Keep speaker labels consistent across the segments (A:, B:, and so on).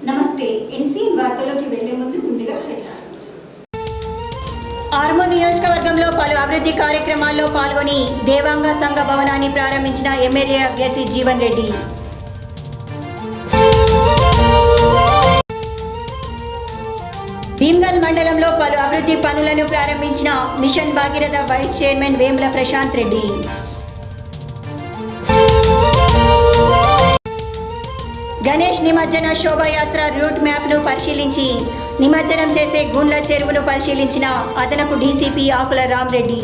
A: నమస్తే ఎన్సీఎన్ వార్తల్లోకి వెళ్లే ముందుగా హెడ్లైన్స్. ఆర్మూర్ నియోజకవర్గంలో పలు అభివృద్ధి కార్యక్రమాల్లో పాల్గొని దేవాంగ సంఘ భవనాన్ని ప్రారంభించిన ఎమ్మెల్యే అభ్యర్థి జీవన్ రెడ్డి. భీమ్గల్ మండలంలో పలు అభివృద్ధి పనులను ప్రారంభించిన mission Bhagiratha vice chairman Vemula Prashanth Reddy. Ganesh నిమజ్జన శోభాయాత్ర రూట్ మ్యాప్ను పరిశీలించి నిమజ్జనం చేసే గుండ్ల చెరువును పరిశీలించిన అదనపు డీసీపీ ఆకుల రామరెడ్డి.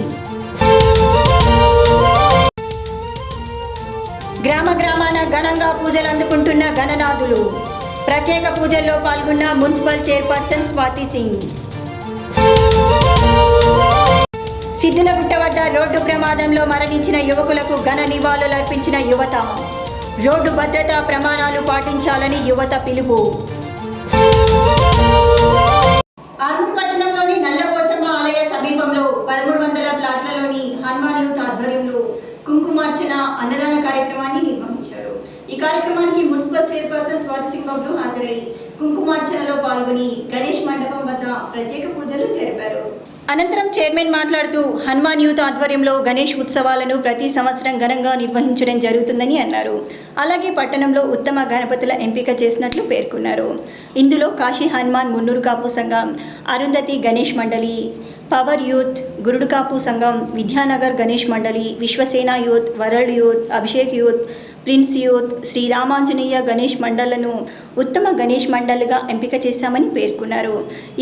A: గ్రామాన ఘనంగా పూజలు అందుకుంటున్న గణనాథులు. ప్రత్యేక పూజల్లో పాల్గొన్న మున్సిపల్ చైర్పర్సన్ స్వాతి సింగ్. సిద్దులగుట్ట వద్ద రోడ్డు ప్రమాదంలో మరణించిన యువకులకు ఘన నివాళులర్పించిన యువత. రోడ్డు భద్రతా ప్రమాణాలు పాటించాలని యువత పిలుపు. ఆర్మూర్ పట్టణంలోని నల్లపోచమ్మ ఆలయ సమీపంలో 1300 ప్లాట్లలోని హనుమాన్ యూత్ ఆధ్వర్యంలో కుంకుమార్చన అన్నదాన కార్యక్రమాన్ని నిర్వహించారు. ఈ కార్యక్రమానికి మున్సిపల్ చైర్పర్సన్ స్వాతి సింగ్ బాబు హాజరై కుంకుమార్చనలో పాల్గొని గణేష్ మండపం వద్ద ప్రత్యేక పూజలు జరిపారు. అనంతరం చైర్మన్ మాట్లాడుతూ హనుమాన్ యూత్ ఆధ్వర్యంలో గణేష్ ఉత్సవాలను ప్రతి సంవత్సరం ఘనంగా నిర్వహించడం జరుగుతుందని అన్నారు. అలాగే పట్టణంలో ఉత్తమ గణపతుల ఎంపిక చేసినట్లు పేర్కొన్నారు. ఇందులో కాశీ హనుమాన్ మున్నూరు కాపు సంఘం, అరుంధతి గణేష్ మండలి, పవర్ యూత్, గురుడు కాపు సంఘం, విద్యానగర్ గణేష్ మండలి, Vishwasena youth, world youth, Abhishek youth, prince youth, Sriramanjaneya Ganesh మండళ్లను ఉత్తమ గణేష్ మండలిగా ఎంపిక చేశామని పేర్కొన్నారు.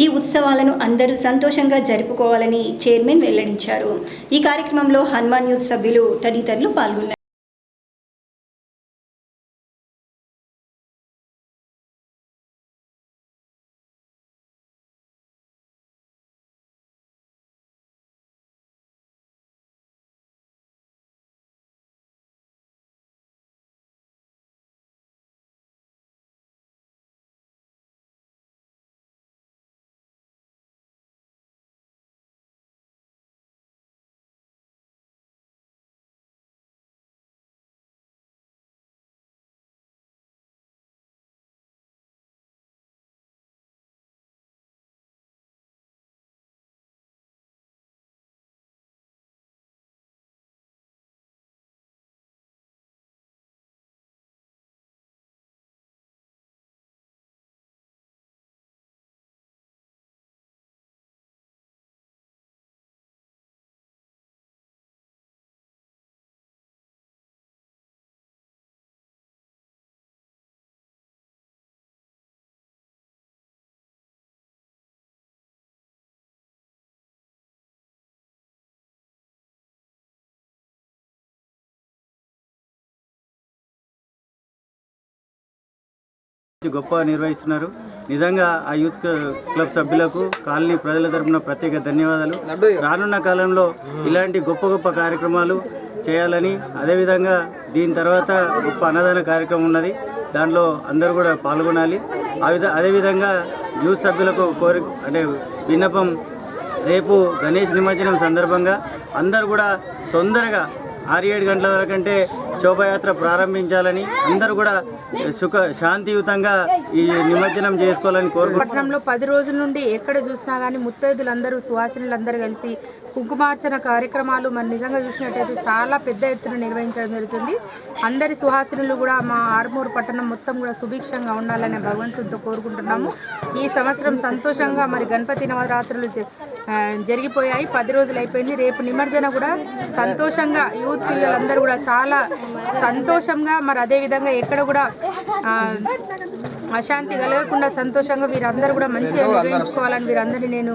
A: ఈ ఉత్సవాలను అందరూ సంతోషంగా జరుపుకోవాలని చైర్మన్ వెల్లడించారు. ఈ కార్యక్రమంలో హనుమాన్ యూత్ సభ్యులు తదితరులు పాల్గొన్నారు.
B: గొప్ప నిర్వహిస్తున్నారు. నిజంగా ఆ యూత్ క్లబ్ సభ్యులకు కాలనీ ప్రజల తరపున ప్రత్యేక ధన్యవాదాలు. రానున్న కాలంలో ఇలాంటి గొప్ప కార్యక్రమాలు చేయాలని, అదేవిధంగా దీని తర్వాత గొప్ప అన్నదాన కార్యక్రమం ఉన్నది, దానిలో అందరూ కూడా పాల్గొనాలి. అదేవిధంగా యూత్ సభ్యులకు విన్నపం, రేపు గణేష్ నిమజ్జనం సందర్భంగా అందరూ కూడా తొందరగా 6-7 గంటల వరకంటే శోభాయాత్ర ప్రారంభించాలని, అందరూ కూడా శాంతియుతంగా ఈ నిమజ్జనం చేసుకోవాలని కోరుకుంటున్నాం.
C: పట్టణంలో 10 రోజుల నుండి ఎక్కడ చూసినా కానీ ముత్తైదులందరూ, సువాసినులందరూ కలిసి కుంకుమార్చన కార్యక్రమాలు మరి నిజంగా చూసినట్టయితే చాలా పెద్ద ఎత్తున నిర్వహించడం జరుగుతుంది. అందరి సుహాసినులు కూడా మా ఆర్మూర్ పట్టణం మొత్తం కూడా సుభిక్షంగా ఉండాలని భగవంతుడితో కోరుకుంటున్నాము. ఈ సంవత్సరం సంతోషంగా మరి గణపతి నవరాత్రులు జరిగిపోయాయి. 10 రోజులు అయిపోయింది. రేపు నిమజ్జన కూడా సంతోషంగా యూత్ పిల్లలందరూ కూడా చాలా సంతోషంగా, మరి అదేవిధంగా ఎక్కడ కూడా అశాంతి కలగకుండా సంతోషంగా వీరందరూ కూడా మంచిగా నిర్వహించుకోవాలని వీరందరినీ నేను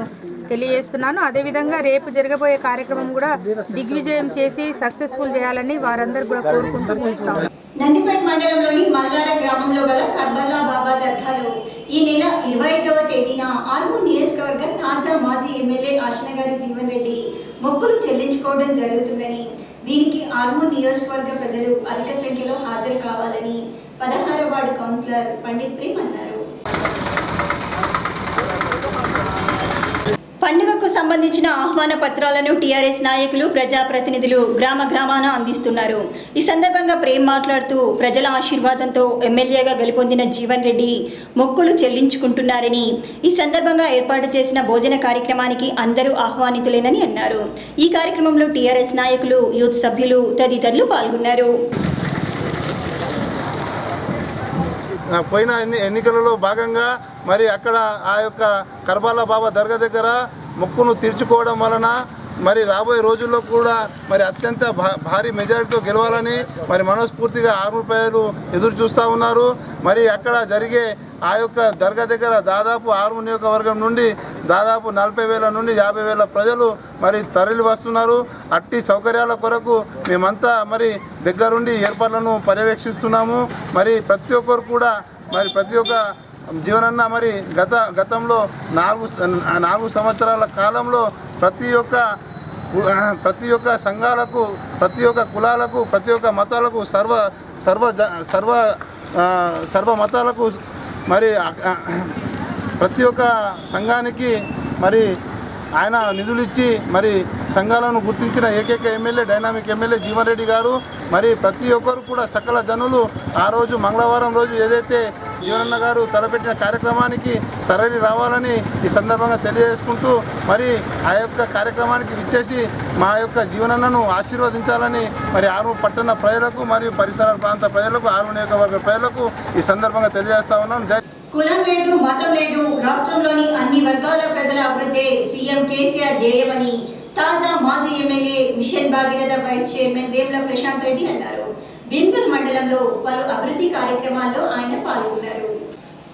C: తెలియజేస్తున్నాను. అదేవిధంగా రేపు జరగబోయే కార్యక్రమం కూడా దిగ్విజయం చేసి సక్సెస్ఫుల్ చేయాలని వారందరూ కూడా కోరుకుంటూ ముగిస్తాము.
A: నందిపేట మండలంలోని మల్లార గ్రామంలో గల కర్బల్లా బాబా దర్గాలో ఈ నెల 25వ తేదీన ఆర్మూర్ నియోజకవర్గ తాజా మాజీ ఎమ్మెల్యే ఆశనగారి జీవన్ రెడ్డి మొక్కులు చెల్లించుకోవడం జరుగుతుందని, దీనికి ఆర్మూర్ నియోజకవర్గ ప్రజలు అధిక సంఖ్యలో హాజరు కావాలని 16వ వార్డు కౌన్సిలర్ పండిత్ ప్రేమ్ అన్నారు. పండుగకు సంబంధించిన ఆహ్వాన పత్రాలను టీఆర్ఎస్ నాయకులు ప్రజాప్రతినిధులు గ్రామాన అందిస్తున్నారు. ఈ సందర్భంగా ప్రేమ్ మాట్లాడుతూ ప్రజల ఆశీర్వాదంతో ఎమ్మెల్యేగా గెలుపొందిన జీవన్ రెడ్డి మొక్కులు చెల్లించుకుంటున్నారని, ఈ సందర్భంగా ఏర్పాటు చేసిన భోజన కార్యక్రమానికి అందరూ ఆహ్వానితులేనని అన్నారు. ఈ కార్యక్రమంలో టీఆర్ఎస్ నాయకులు, యూత్ సభ్యులు తదితరులు పాల్గొన్నారు.
D: పోయిన ఎన్నికలలో భాగంగా మరి అక్కడ ఆ యొక్క కర్బాలా బాబా దర్గా దగ్గర మొక్కును తీర్చుకోవడం వలన మరి రాబోయే రోజుల్లో కూడా మరి అత్యంత భారీ మెజారిటీతో గెలవాలని మరి మనస్ఫూర్తిగా 6 రూపాయలు ఎదురు చూస్తూ ఉన్నారు. మరి అక్కడ జరిగే ఆ యొక్క దర్గా దగ్గర దాదాపు 6 నియోజకవర్గం నుండి దాదాపు 40,000 నుండి 50,000 ప్రజలు మరి తరలి వస్తున్నారు. అట్టి సౌకర్యాల కొరకు మేమంతా మరి దగ్గరుండి ఏర్పాట్లను పర్యవేక్షిస్తున్నాము. మరి ప్రతి ఒక్కరు కూడా మరి ప్రతి ఒక్క జీవనన్న మరి గతంలో 4 సంవత్సరాల కాలంలో ప్రతి ఒక్క సంఘాలకు, ప్రతి ఒక్క కులాలకు, ప్రతి ఒక్క మతాలకు, సర్వ మతాలకు మరి ప్రతి ఒక్క సంఘానికి మరి ఆయన నిధులు ఇచ్చి మరి సంఘాలను గుర్తించిన ఏకైక MLA, dynamic MLA Jeevan Reddy గారు. మరి ప్రతి ఒక్కరు కూడా సకల జనులు ఆ రోజు మంగళవారం రోజు ఏదైతే జీవనన్న గారు తలపెట్టిన కార్యక్రమానికి తరలి రావాలని ఈ సందర్భంగా తెలియజేసుకుంటూ మరి ఆ యొక్క కార్యక్రమానికి విచ్చేసి మా యొక్క జీవనన్నను ఆశీర్వదించాలని మరి ఆరు పట్టణ ప్రజలకు మరియు పరిసర ప్రాంత ప్రజలకు, 6 నియోజకవర్గ ప్రజలకు ఈ సందర్భంగా తెలియజేస్తా ఉన్నాం.
A: కులం లేదు, మతం లేదు, రాష్ట్రంలోని అన్ని వర్గాల ప్రజల అభివృద్ధి సీఎం కేసీఆర్ ధ్యేయమని తాజా మాజీ MLA mission Bhagiratha vice chairman Vemula Prashanth Reddy అన్నారు. భీమ్గల్ మండలంలో పలు అభివృద్ధి కార్యక్రమాల్లో ఆయన పాల్గొన్నారు.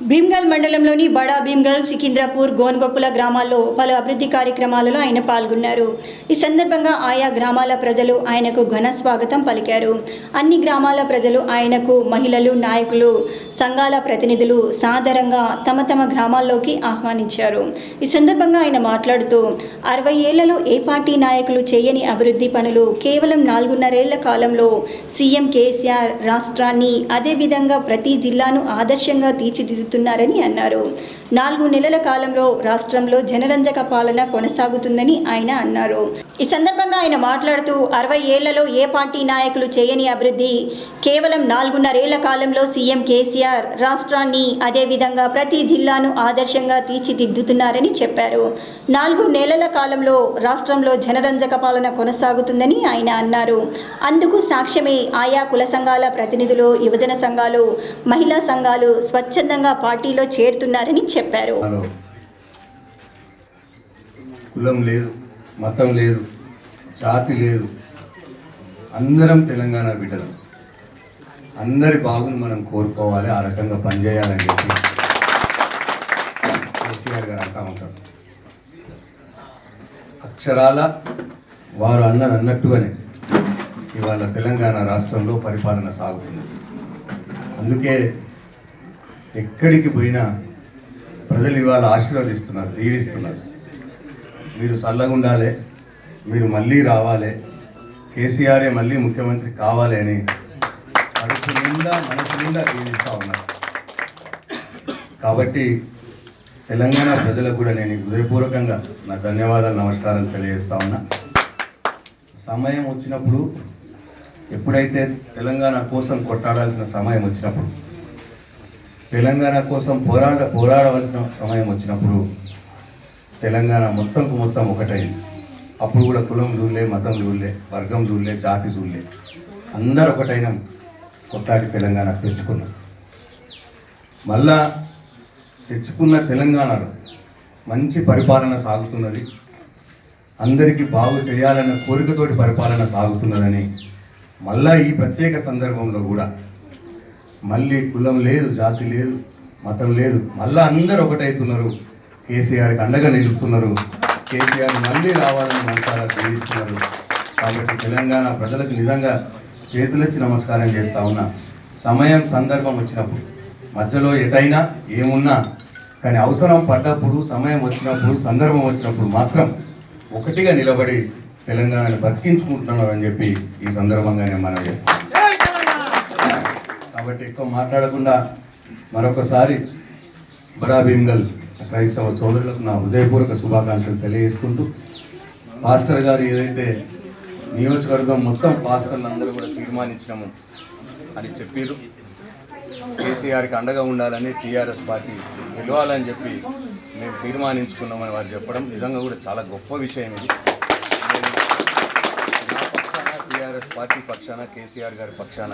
A: భీమ్గల్ మండలంలోని బడా భీమ్గల్, సికింద్రాపూర్, గోన్గొప్పుల గ్రామాల్లో పలు అభివృద్ధి కార్యక్రమాలలో ఆయన పాల్గొన్నారు. ఈ సందర్భంగా ఆయా గ్రామాల ప్రజలు ఆయనకు ఘన స్వాగతం పలికారు. అన్ని గ్రామాల ప్రజలు ఆయనకు మహిళలు, నాయకులు, సంఘాల ప్రతినిధులు సాదరంగా తమ గ్రామాల్లోకి ఆహ్వానించారు. ఈ సందర్భంగా ఆయన మాట్లాడుతూ 60 ఏళ్లలో ఏ పార్టీ నాయకులు చేయని అభివృద్ధి పనులు కేవలం 4.5 ఏళ్ల కాలంలో సీఎం కేసీఆర్ రాష్ట్రాన్ని, అదేవిధంగా ప్రతి జిల్లాను ఆదర్శంగా తీర్చిదిద్దుతున్నారని అన్నారు. 4 నెలల కాలంలో రాష్ట్రంలో జనరంజక పాలన కొనసాగుతుందని ఆయన అన్నారు. ఈ సందర్భంగా ఆయన మాట్లాడుతూ 60 ఏళ్లలో ఏ పార్టీ నాయకులు చేయని అభివృద్ధి కేవలం 4.5 ఏళ్ల కాలంలో సీఎం కేసీఆర్ రాష్ట్రాన్ని, అదేవిధంగా ప్రతి జిల్లాను ఆదర్శంగా తీర్చిదిద్దుతున్నారని చెప్పారు. 4 నెలల కాలంలో రాష్ట్రంలో జనరంజక పాలన కొనసాగుతుందని ఆయన అన్నారు. అందుకు సాక్ష్యమే ఆయా కుల సంఘాల ప్రతినిధులు, యువజన సంఘాలు, మహిళా సంఘాలు స్వచ్ఛందంగా పార్టీలో చేరుతున్నారని చెప్పారు.
E: కులం లేదు, మతం లేదు, జాతి లేదు, అందరం తెలంగాణ బిడ్డలం. అందరి బాగుని మనం కోరుకోవాలి, ఆ రకంగా పనిచేయాలని చెప్పి కేసీఆర్ గారు అంటా ఉంటారు. అక్షరాల వారు అన్నట్టుగానే ఇవాళ తెలంగాణ రాష్ట్రంలో పరిపాలన సాగుతుంది. అందుకే ఎక్కడికి పోయినా ప్రజలు ఇవాళ ఆశీర్వదిస్తున్నారు, దీవిస్తున్నారు. మీరు చల్లగా ఉండాలి, మీరు మళ్ళీ రావాలి, కేసీఆరే మళ్ళీ ముఖ్యమంత్రి కావాలి అని మనసు నిండా దీవిస్తూ ఉన్నారు. కాబట్టి తెలంగాణ ప్రజలకు కూడా నేను హృదయపూర్వకంగా నా ధన్యవాదాలు, నమస్కారాలు తెలియజేస్తా ఉన్నా. సమయం వచ్చినప్పుడు, ఎప్పుడైతే తెలంగాణ కోసం కొట్టాడాల్సిన సమయం వచ్చినప్పుడు, తెలంగాణ కోసం పోరాడవలసిన సమయం వచ్చినప్పుడు తెలంగాణ మొత్తం ఒకటైంది. అప్పుడు కూడా కులం చూడలే, మతం చూడలే, వర్గం చూడలే, జాతి చూడలే, అందరు ఒకటైన కొట్లాడి తెలంగాణ తెచ్చుకున్నాం. మళ్ళా తెచ్చుకున్న తెలంగాణలో మంచి పరిపాలన సాగుతున్నది, అందరికీ బాగు చేయాలన్న కోరికతోటి పరిపాలన సాగుతున్నదని మళ్ళా ఈ ప్రత్యేక సందర్భంలో కూడా మళ్ళీ కులం లేదు, జాతి లేదు, మతం లేదు, మళ్ళీ అందరూ ఒకటవుతున్నారు, కేసీఆర్కి అండగా నిలుస్తున్నారు, కేసీఆర్ మళ్ళీ రావాలని మనసారా జీవిస్తున్నారు. కాబట్టి తెలంగాణ ప్రజలకు నిజంగా చేతులెత్తి నమస్కారం చేస్తా ఉన్నా. సమయం సందర్భం వచ్చినప్పుడు, మధ్యలో ఎటైనా ఏమున్నా కానీ అవసరం పడ్డప్పుడు, సమయం వచ్చినప్పుడు, సందర్భం వచ్చినప్పుడు మాత్రం ఒకటిగా నిలబడి తెలంగాణను బతికించుకుంటున్నారని చెప్పి ఈ సందర్భంగా నేను మనవి చేస్తాను. కాబట్టి ఎక్కువ మాట్లాడకుండా మరొకసారి బడా భీమ్గల్ క్రైస్తవ సోదరులకు నా హృదయపూర్వక శుభాకాంక్షలు తెలియజేసుకుంటూ పాస్టర్ గారు ఏదైతే నియోజకవర్గం మొత్తం పాస్టర్లు అందరూ కూడా తీర్మానించినాము అని చెప్పారు. కేసీఆర్కి అండగా ఉండాలని, టీఆర్ఎస్ పార్టీ గెలవాలని చెప్పి మేము తీర్మానించుకున్నామని వారు చెప్పడం నిజంగా కూడా చాలా గొప్ప విషయం. ఇది నా పక్షాన, టీఆర్ఎస్ పార్టీ పక్షాన, కేసీఆర్ గారి పక్షాన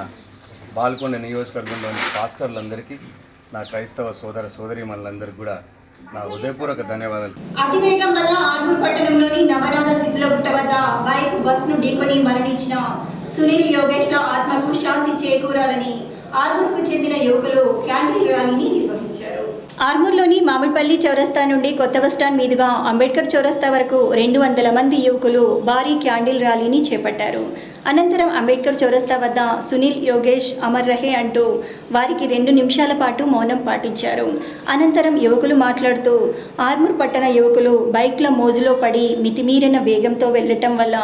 E: బాల్కొండ నియోజకవర్గంలోని పాస్టర్లందరికీ, నా క్రైస్తవ సోదర సోదరీమణులందరికీ కూడా నా హృదయపూర్వక ధన్యవాదాలు.
A: అతివేగం వల్ల ఆర్మూర్ పట్టణంలోని నవనాథ సిద్ధులగుట్ట వద్ద బైక్ బస్ను ఢీకొని మరణించిన సునీల్ యోగేష్ల ఆత్మకు శాంతి చేకూరాలని ఆర్మూర్కు చెందిన యువకులు క్యాండిల్ ర్యాలీని నిర్వహించారు. ఆర్మూర్లోని మామిడిపల్లి చౌరస్తా నుండి కొత్త బస్టాండ్ మీదుగా అంబేద్కర్ చౌరస్తా వరకు 200 మంది యువకులు భారీ క్యాండిల్ ర్యాలీని చేపట్టారు. అనంతరం అంబేద్కర్ చౌరస్తా వద్ద సునీల్ యోగేష్ అమర్ రహే అంటూ వారికి 2 నిమిషాల పాటు మౌనం పాటించారు. అనంతరం యువకులు మాట్లాడుతూ ఆర్మూర్ పట్టణ యువకులు బైక్ల మోజులో పడి మితిమీరిన వేగంతో వెళ్లటం వల్ల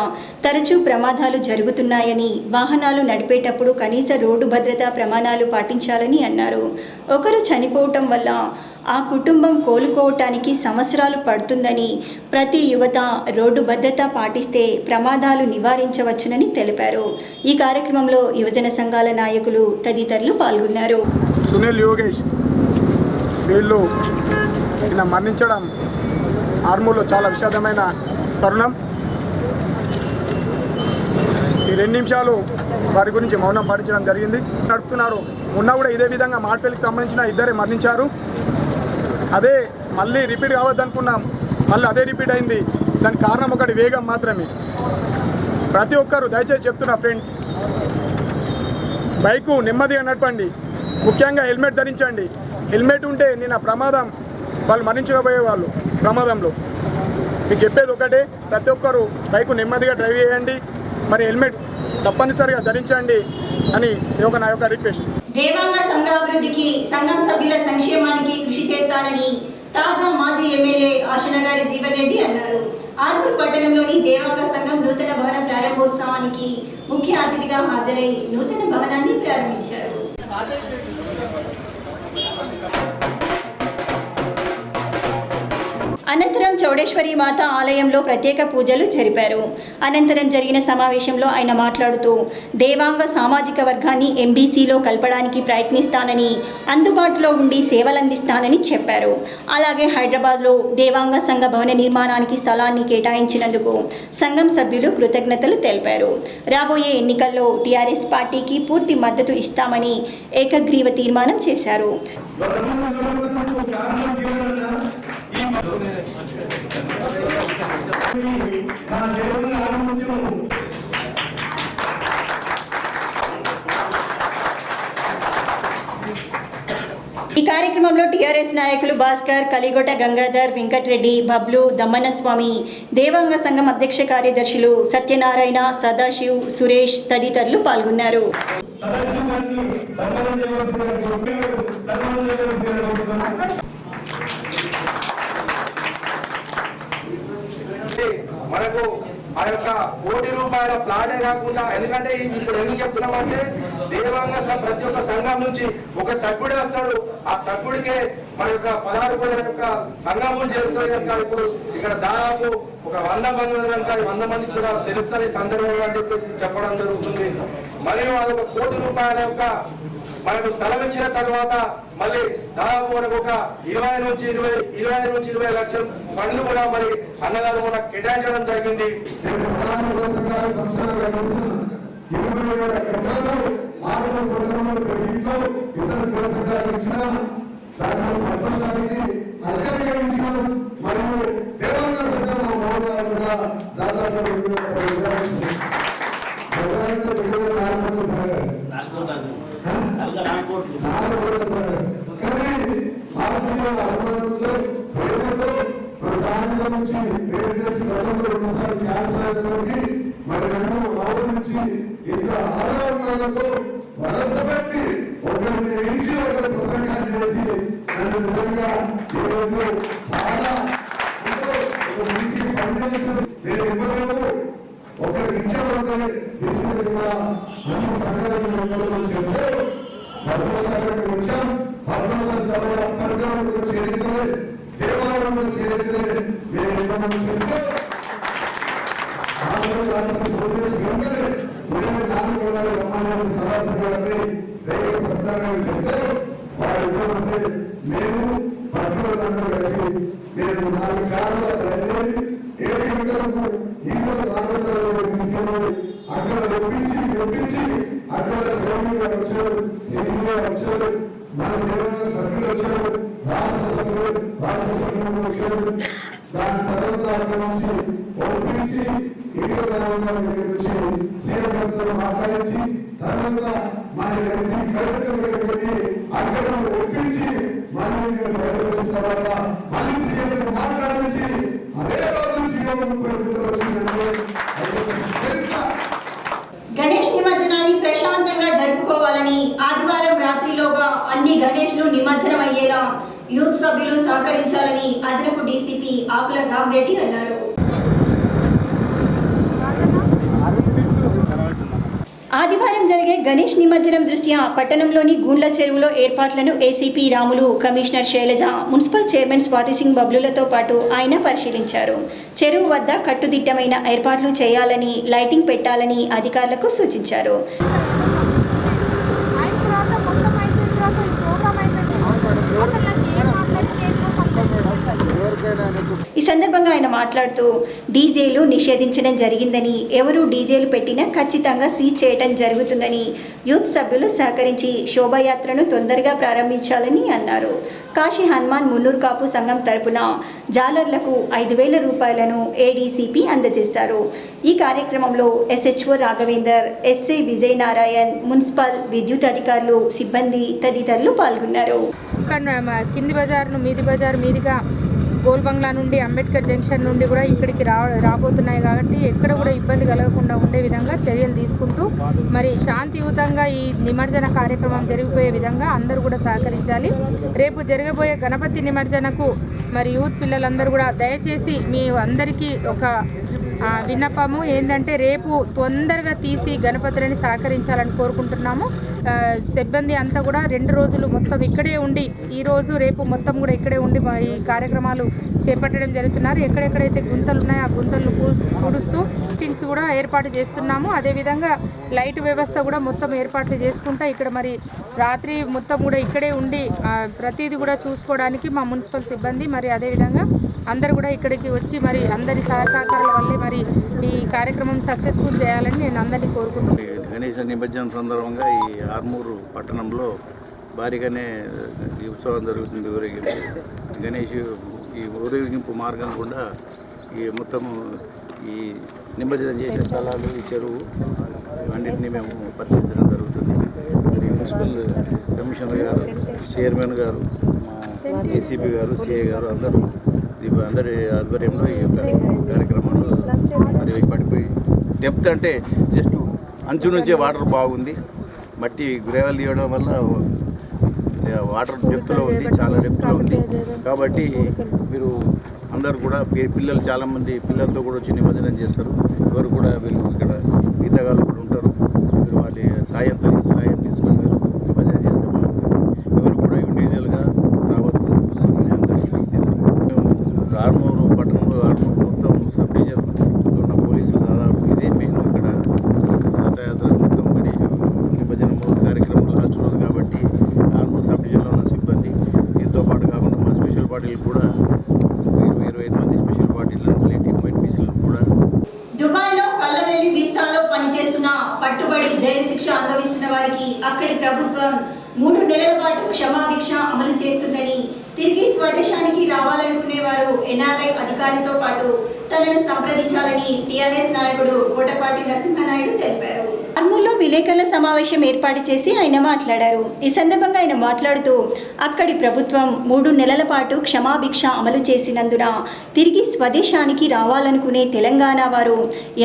A: తరచూ ప్రమాదాలు జరుగుతున్నాయని, వాహనాలు నడిపేటప్పుడు కనీస రోడ్డు భద్రతా ప్రమాణాలు పాటించాలని అన్నారు. ఒకరు చనిపోవటం వల్ల ఆ కుటుంబం కోలుకోవటానికి సంవత్సరాలు పడుతుందని, ప్రతి యువత రోడ్డు భద్రత పాటిస్తే ప్రమాదాలు నివారించవచ్చునని తెలిపారు. ఈ కార్యక్రమంలో యువజన సంఘాల నాయకులు తదితరులు పాల్గొన్నారు.
F: సునీల్ యోగేష్ వీళ్ళు ఈయన మరణించడం ఆర్మూర్లో చాలా విషాదమైన తరుణం. ఈ 2 నిమిషాలు వారి గురించి మౌనం పాటించడం జరిగింది. నడుపుతున్నారు. మొన్న కూడా ఇదే విధంగా మాట్పల్లికి సంబంధించిన 2 మరణించారు. అదే మళ్ళీ రిపీట్ కావద్దనుకున్నాం, మళ్ళీ అదే రిపీట్ అయింది. దానికి కారణం ఒకటి వేగం మాత్రమే. ప్రతి ఒక్కరు దయచేసి చెప్తున్నా ఫ్రెండ్స్, బైకు నెమ్మదిగా నడపండి, ముఖ్యంగా హెల్మెట్ ధరించండి. హెల్మెట్ ఉంటే నిన్న ప్రమాదం వాళ్ళు మరణించకపోయే వాళ్ళు ప్రమాదంలో. మీకు చెప్పేది ఒకటే, ప్రతి ఒక్కరు బైకు నెమ్మదిగా డ్రైవ్ చేయండి, మరి హెల్మెట్ తప్పనిసరిగా ధరించండి అని నా యొక్క రిక్వెస్ట్.
A: దేవాంగ సంఘ అభివృద్ధికి, సంఘం సభ్యుల సంక్షేమానికి కృషి చేస్తానని తాజా మాజీ ఎమ్మెల్యే ఆశనగారి జీవన్ రెడ్డి అన్నారు. ఆర్మూర్ పట్టణంలోని దేవాంగ సంఘం నూతన భవన ప్రారంభోత్సవానికి ముఖ్య అతిథిగా హాజరై నూతన భవనాన్ని ప్రారంభించారు. అనంతరం చౌడేశ్వరి మాత ఆలయంలో ప్రత్యేక పూజలు జరిపారు. అనంతరం జరిగిన సమావేశంలో ఆయన మాట్లాడుతూ దేవాంగ సామాజిక వర్గాన్ని ఎంబీసీలో కలపడానికి ప్రయత్నిస్తానని, అందుబాటులో ఉండి సేవలందిస్తానని చెప్పారు. అలాగే హైదరాబాద్లో దేవాంగ సంఘ భవన నిర్మాణానికి స్థలాన్ని కేటాయించినందుకు సంఘం సభ్యులు కృతజ్ఞతలు తెలిపారు. రాబోయే ఎన్నికల్లో టీఆర్ఎస్ పార్టీకి పూర్తి మద్దతు ఇస్తామని ఏకగ్రీవ తీర్మానం చేశారు. ఈ కార్యక్రమంలో టీఆర్ఎస్ నాయకులు భాస్కర్, కలిగొట గంగాధర్, వెంకటరెడ్డి, బబ్లు, దమ్మన్నస్వామి, దేవాంగ సంఘం అధ్యక్ష కార్యదర్శులు సత్యనారాయణ, సదాశివ్, సురేష్ తదితరులు పాల్గొన్నారు.
G: మనకు ఆ యొక్క ₹1,00,00,000 ప్లాటే కాకుండా, ఎందుకంటే ఇప్పుడు ఎందుకు చెప్తున్నామంటే దేవాంగ ప్రతి ఒక్క సంఘం నుంచి ఒక సభ్యుడే వస్తాడు. ఆ సభ్యుడికే మన యొక్క 16 కోట్ల యొక్క సంఘము చేస్తుంది కనుక ఇప్పుడు ఇక్కడ దాదాపు ఒక 100 మంది కనుక 100 మందికి కూడా తెలుస్తుంది సందర్భంగా అని చెప్పేసి చెప్పడం జరుగుతుంది. మరియు అదొక ₹1,00,00,000 యొక్క మనకు స్థలం ఇచ్చిన తర్వాత మళ్ళీ దాదాపు మనకు ఒక 20 నుంచి 20 లక్షల ఫండ్లు కూడా మరి అన్నగారు కూడా కేటాయించడం జరిగింది. వరసబెట్టి ఒకరిని మించి ఒకరు ప్రసంగాలు చేసి నన్ను నిజంగా చాలా నేను ఇవ్వలేదు. ఒకరికి ఇచ్చేపోతే అన్ని సంఘాలను చెప్తే పద్మశాలకు వచ్చాం. పద్మశాల చరిత్ర
H: కూడా చేరితే మేము ఎంతమంది చెప్తే చెప్తే వారు మేము పట్టుదలందరూ కలిసి నేను 4 కాలంలో బయలుదేరి 7 గంటలకు ఇంటర్ రాజధానిలో తీసుకెళ్ళి అక్కడ ఒప్పించి అక్కడ చైర్మన్ గారు వచ్చారు, సీఎం గారు వచ్చారు, మన తెలంగాణ సభ్యులు వచ్చారు, రాష్ట్ర సభ్యులు వచ్చారు. దాని తర్వాత అక్కడ నుంచి ఒప్పించి ఇంటర్ దగ్గరికి వచ్చి సీఎం గారితో మాట్లాడించి తర్వాత మన ఎంపీ కలెక్టర్ దగ్గరికి వెళ్ళి అక్కడ ఒప్పించి మళ్ళీ మీరు బయటకు వచ్చిన తర్వాత మళ్ళీ సీఎం మాట్లాడించి అదే రోజు సీఎం వచ్చిందంటే
A: గణేష్ నిమజ్జనాన్ని ప్రశాంతంగా జరుపుకోవాలని ఆదివారం రాత్రిలోగా అన్ని గణేష్లు నిమజ్జనం అయ్యేలా యూత్ సభ్యులు సహకరించాలని అదనపు డీసీపీ ఆకుల రామరెడ్డి అన్నారు. ఆదివారం జరిగే గణేష్ నిమజ్జనం దృష్ట్యా పట్టణంలోని గూండ్ల చెరువులో ఏర్పాట్లను ACP Ramulu, commissioner Shailaja, municipal chairman Swatisingh బబ్లులతో పాటు ఆయన పరిశీలించారు. చెరువు వద్ద కట్టుదిట్టమైన ఏర్పాట్లు చేయాలని, లైటింగ్ పెట్టాలని అధికారులకు సూచించారు. ఈ సందర్భంగా ఆయన మాట్లాడుతూ డీజేలు నిషేధించడం జరిగిందని, ఎవరు డీజేలు పెట్టినా ఖచ్చితంగా సీజ్ చేయడం జరుగుతుందని, యూత్ సభ్యులు సహకరించి శోభాయాత్రను తొందరగా ప్రారంభించాలని అన్నారు. కాశీ హనుమాన్ మున్నూరు కాపు సంఘం తరపున జాలర్లకు 5,000 రూపాయలను ఏడీసీపీ అందజేశారు. ఈ కార్యక్రమంలో SHO Raghavender, SI Vijay Narayan, municipal విద్యుత్ అధికారులు, సిబ్బంది తదితరులు పాల్గొన్నారు.
C: కింది బజార్ను మీది బజార్ మీదిగా గోల్ బంగ్లా నుండి అంబేద్కర్ జంక్షన్ నుండి కూడా ఇక్కడికి రాబోతున్నాయి కాబట్టి ఎక్కడ కూడా ఇబ్బంది కలగకుండా ఉండే విధంగా చర్యలు తీసుకుంటూ మరి శాంతియుతంగా ఈ నిమజ్జన కార్యక్రమం జరిగిపోయే విధంగా అందరూ కూడా సహకరించాలి. రేపు జరగబోయే గణపతి నిమజ్జనకు మరి యూత్ పిల్లలందరూ కూడా దయచేసి మీ అందరికీ ఒక విన్నపము ఏంటంటే రేపు తొందరగా తీసి గణపతులని సహకరించాలని కోరుకుంటున్నాము. సిబ్బంది అంతా కూడా 2 రోజులు మొత్తం ఇక్కడే ఉండి, ఈరోజు రేపు మొత్తం కూడా ఇక్కడే ఉండి ఈ కార్యక్రమాలు చేపట్టడం జరుగుతున్నారు. ఎక్కడెక్కడైతే గుంతలు ఉన్నాయో ఆ గుంతలను పూడుస్తూ టిన్స్ కూడా ఏర్పాటు చేస్తున్నాము. అదేవిధంగా లైట్ వ్యవస్థ కూడా మొత్తం ఏర్పాట్లు చేసుకుంటా ఇక్కడ మరి రాత్రి మొత్తం కూడా ఇక్కడే ఉండి ప్రతిదీ కూడా చూసుకోవడానికి మా మున్సిపల్ సిబ్బంది మరి అదేవిధంగా అందరూ కూడా ఇక్కడికి వచ్చి మరి అందరి సహకారాల వల్లే మరి ఈ కార్యక్రమం సక్సెస్ఫుల్ చేయాలని నేను అందరినీ కోరుకుంటున్నాను.
B: గణేష్ నిమజ్జనం సందర్భంగా ఈ ఆర్మూరు పట్టణంలో భారీగానే ఈ ఉత్సవం జరుగుతుంది. ఊరేగింపు గణేష్ ఈ ఊరేగింపు మార్గం కూడా ఈ మొత్తము ఈ నిమజ్జనం చేసే స్థలాలు, ఈ చెరువు ఇవన్నింటినీ మేము పరిశీలించడం జరుగుతుంది. మరి మున్సిపల్ కమిషనర్ గారు, చైర్మన్ గారు, మా ఏసీపీ గారు, సిఐ గారు అందరి ఆధ్వర్యంలో ఈ యొక్క కార్యక్రమాలు మరి పడిపోయి డెప్త్ అంటే జస్ట్ అంచు నుంచే వాటర్ బాగుంది. మట్టి గ్రేవెల్ తీయడం వల్ల వాటర్ డెప్త్లో ఉంది, చాలా డెప్త్లో ఉంది. కాబట్టి మీరు అందరూ కూడా పిల్లలు చాలామంది పిల్లలతో కూడా వచ్చి నిమజ్జనం చేస్తారు. ఎవరు కూడా వీళ్ళు ఇక్కడ ఈతగాళ్ళు కూడా ఉంటారు. మీరు వాళ్ళ సాయం తీసుకొని మీరు నిమజ్జనం చేస్తే బాగుంటుంది. ఎవరు కూడా ఇండివిజువల్గా రావద్దు అని అందరికీ ఆర్మూరు పట్టణంలో ఆర్మూరు మొత్తం సబ్ డివిజన్లో ఉన్న పోలీసులు దాదాపు ఇదే మెయిన్ ఇక్కడ రథయాత్ర మొత్తం మరి నిమజ్జనం కార్యక్రమం లాస్ట్ రోజు కాబట్టి ఆర్మూరు సబ్ డివిజన్లో ఉన్న సిబ్బంది దీంతో పాటు కాకుండా మా స్పెషల్ పార్టీలు కూడా 20-25 మంది స్పెషల్ పార్టీలను రిలేటివ్ వైపీసీలను కూడా.
A: దుబాయ్లో కల్లవెల్లి వీసాలో పనిచేస్తున్న పట్టుబడి జైలు శిక్ష అనుభవిస్తున్న వారికి అక్కడి ప్రభుత్వం 3 నెలల పాటు క్షమాభిక్ష అమలు చేస్తుందని, తిరిగి స్వదేశానికి రావాలనుకునే వారు ఎన్ఆర్ఐ అధికారితో పాటు తనను సంప్రదించాలని టీఆర్ఎస్ నాయకుడు కోటపాటి నరసింహనాయుడు తెలిపారు. ఆర్మూర్లో విలేకరుల సమావేశం ఏర్పాటు చేసి ఆయన మాట్లాడారు. ఈ సందర్భంగా ఆయన మాట్లాడుతూ అక్కడి ప్రభుత్వం 3 నెలల పాటు క్షమాభిక్ష అమలు చేసినందున తిరిగి స్వదేశానికి రావాలనుకునే తెలంగాణ వారు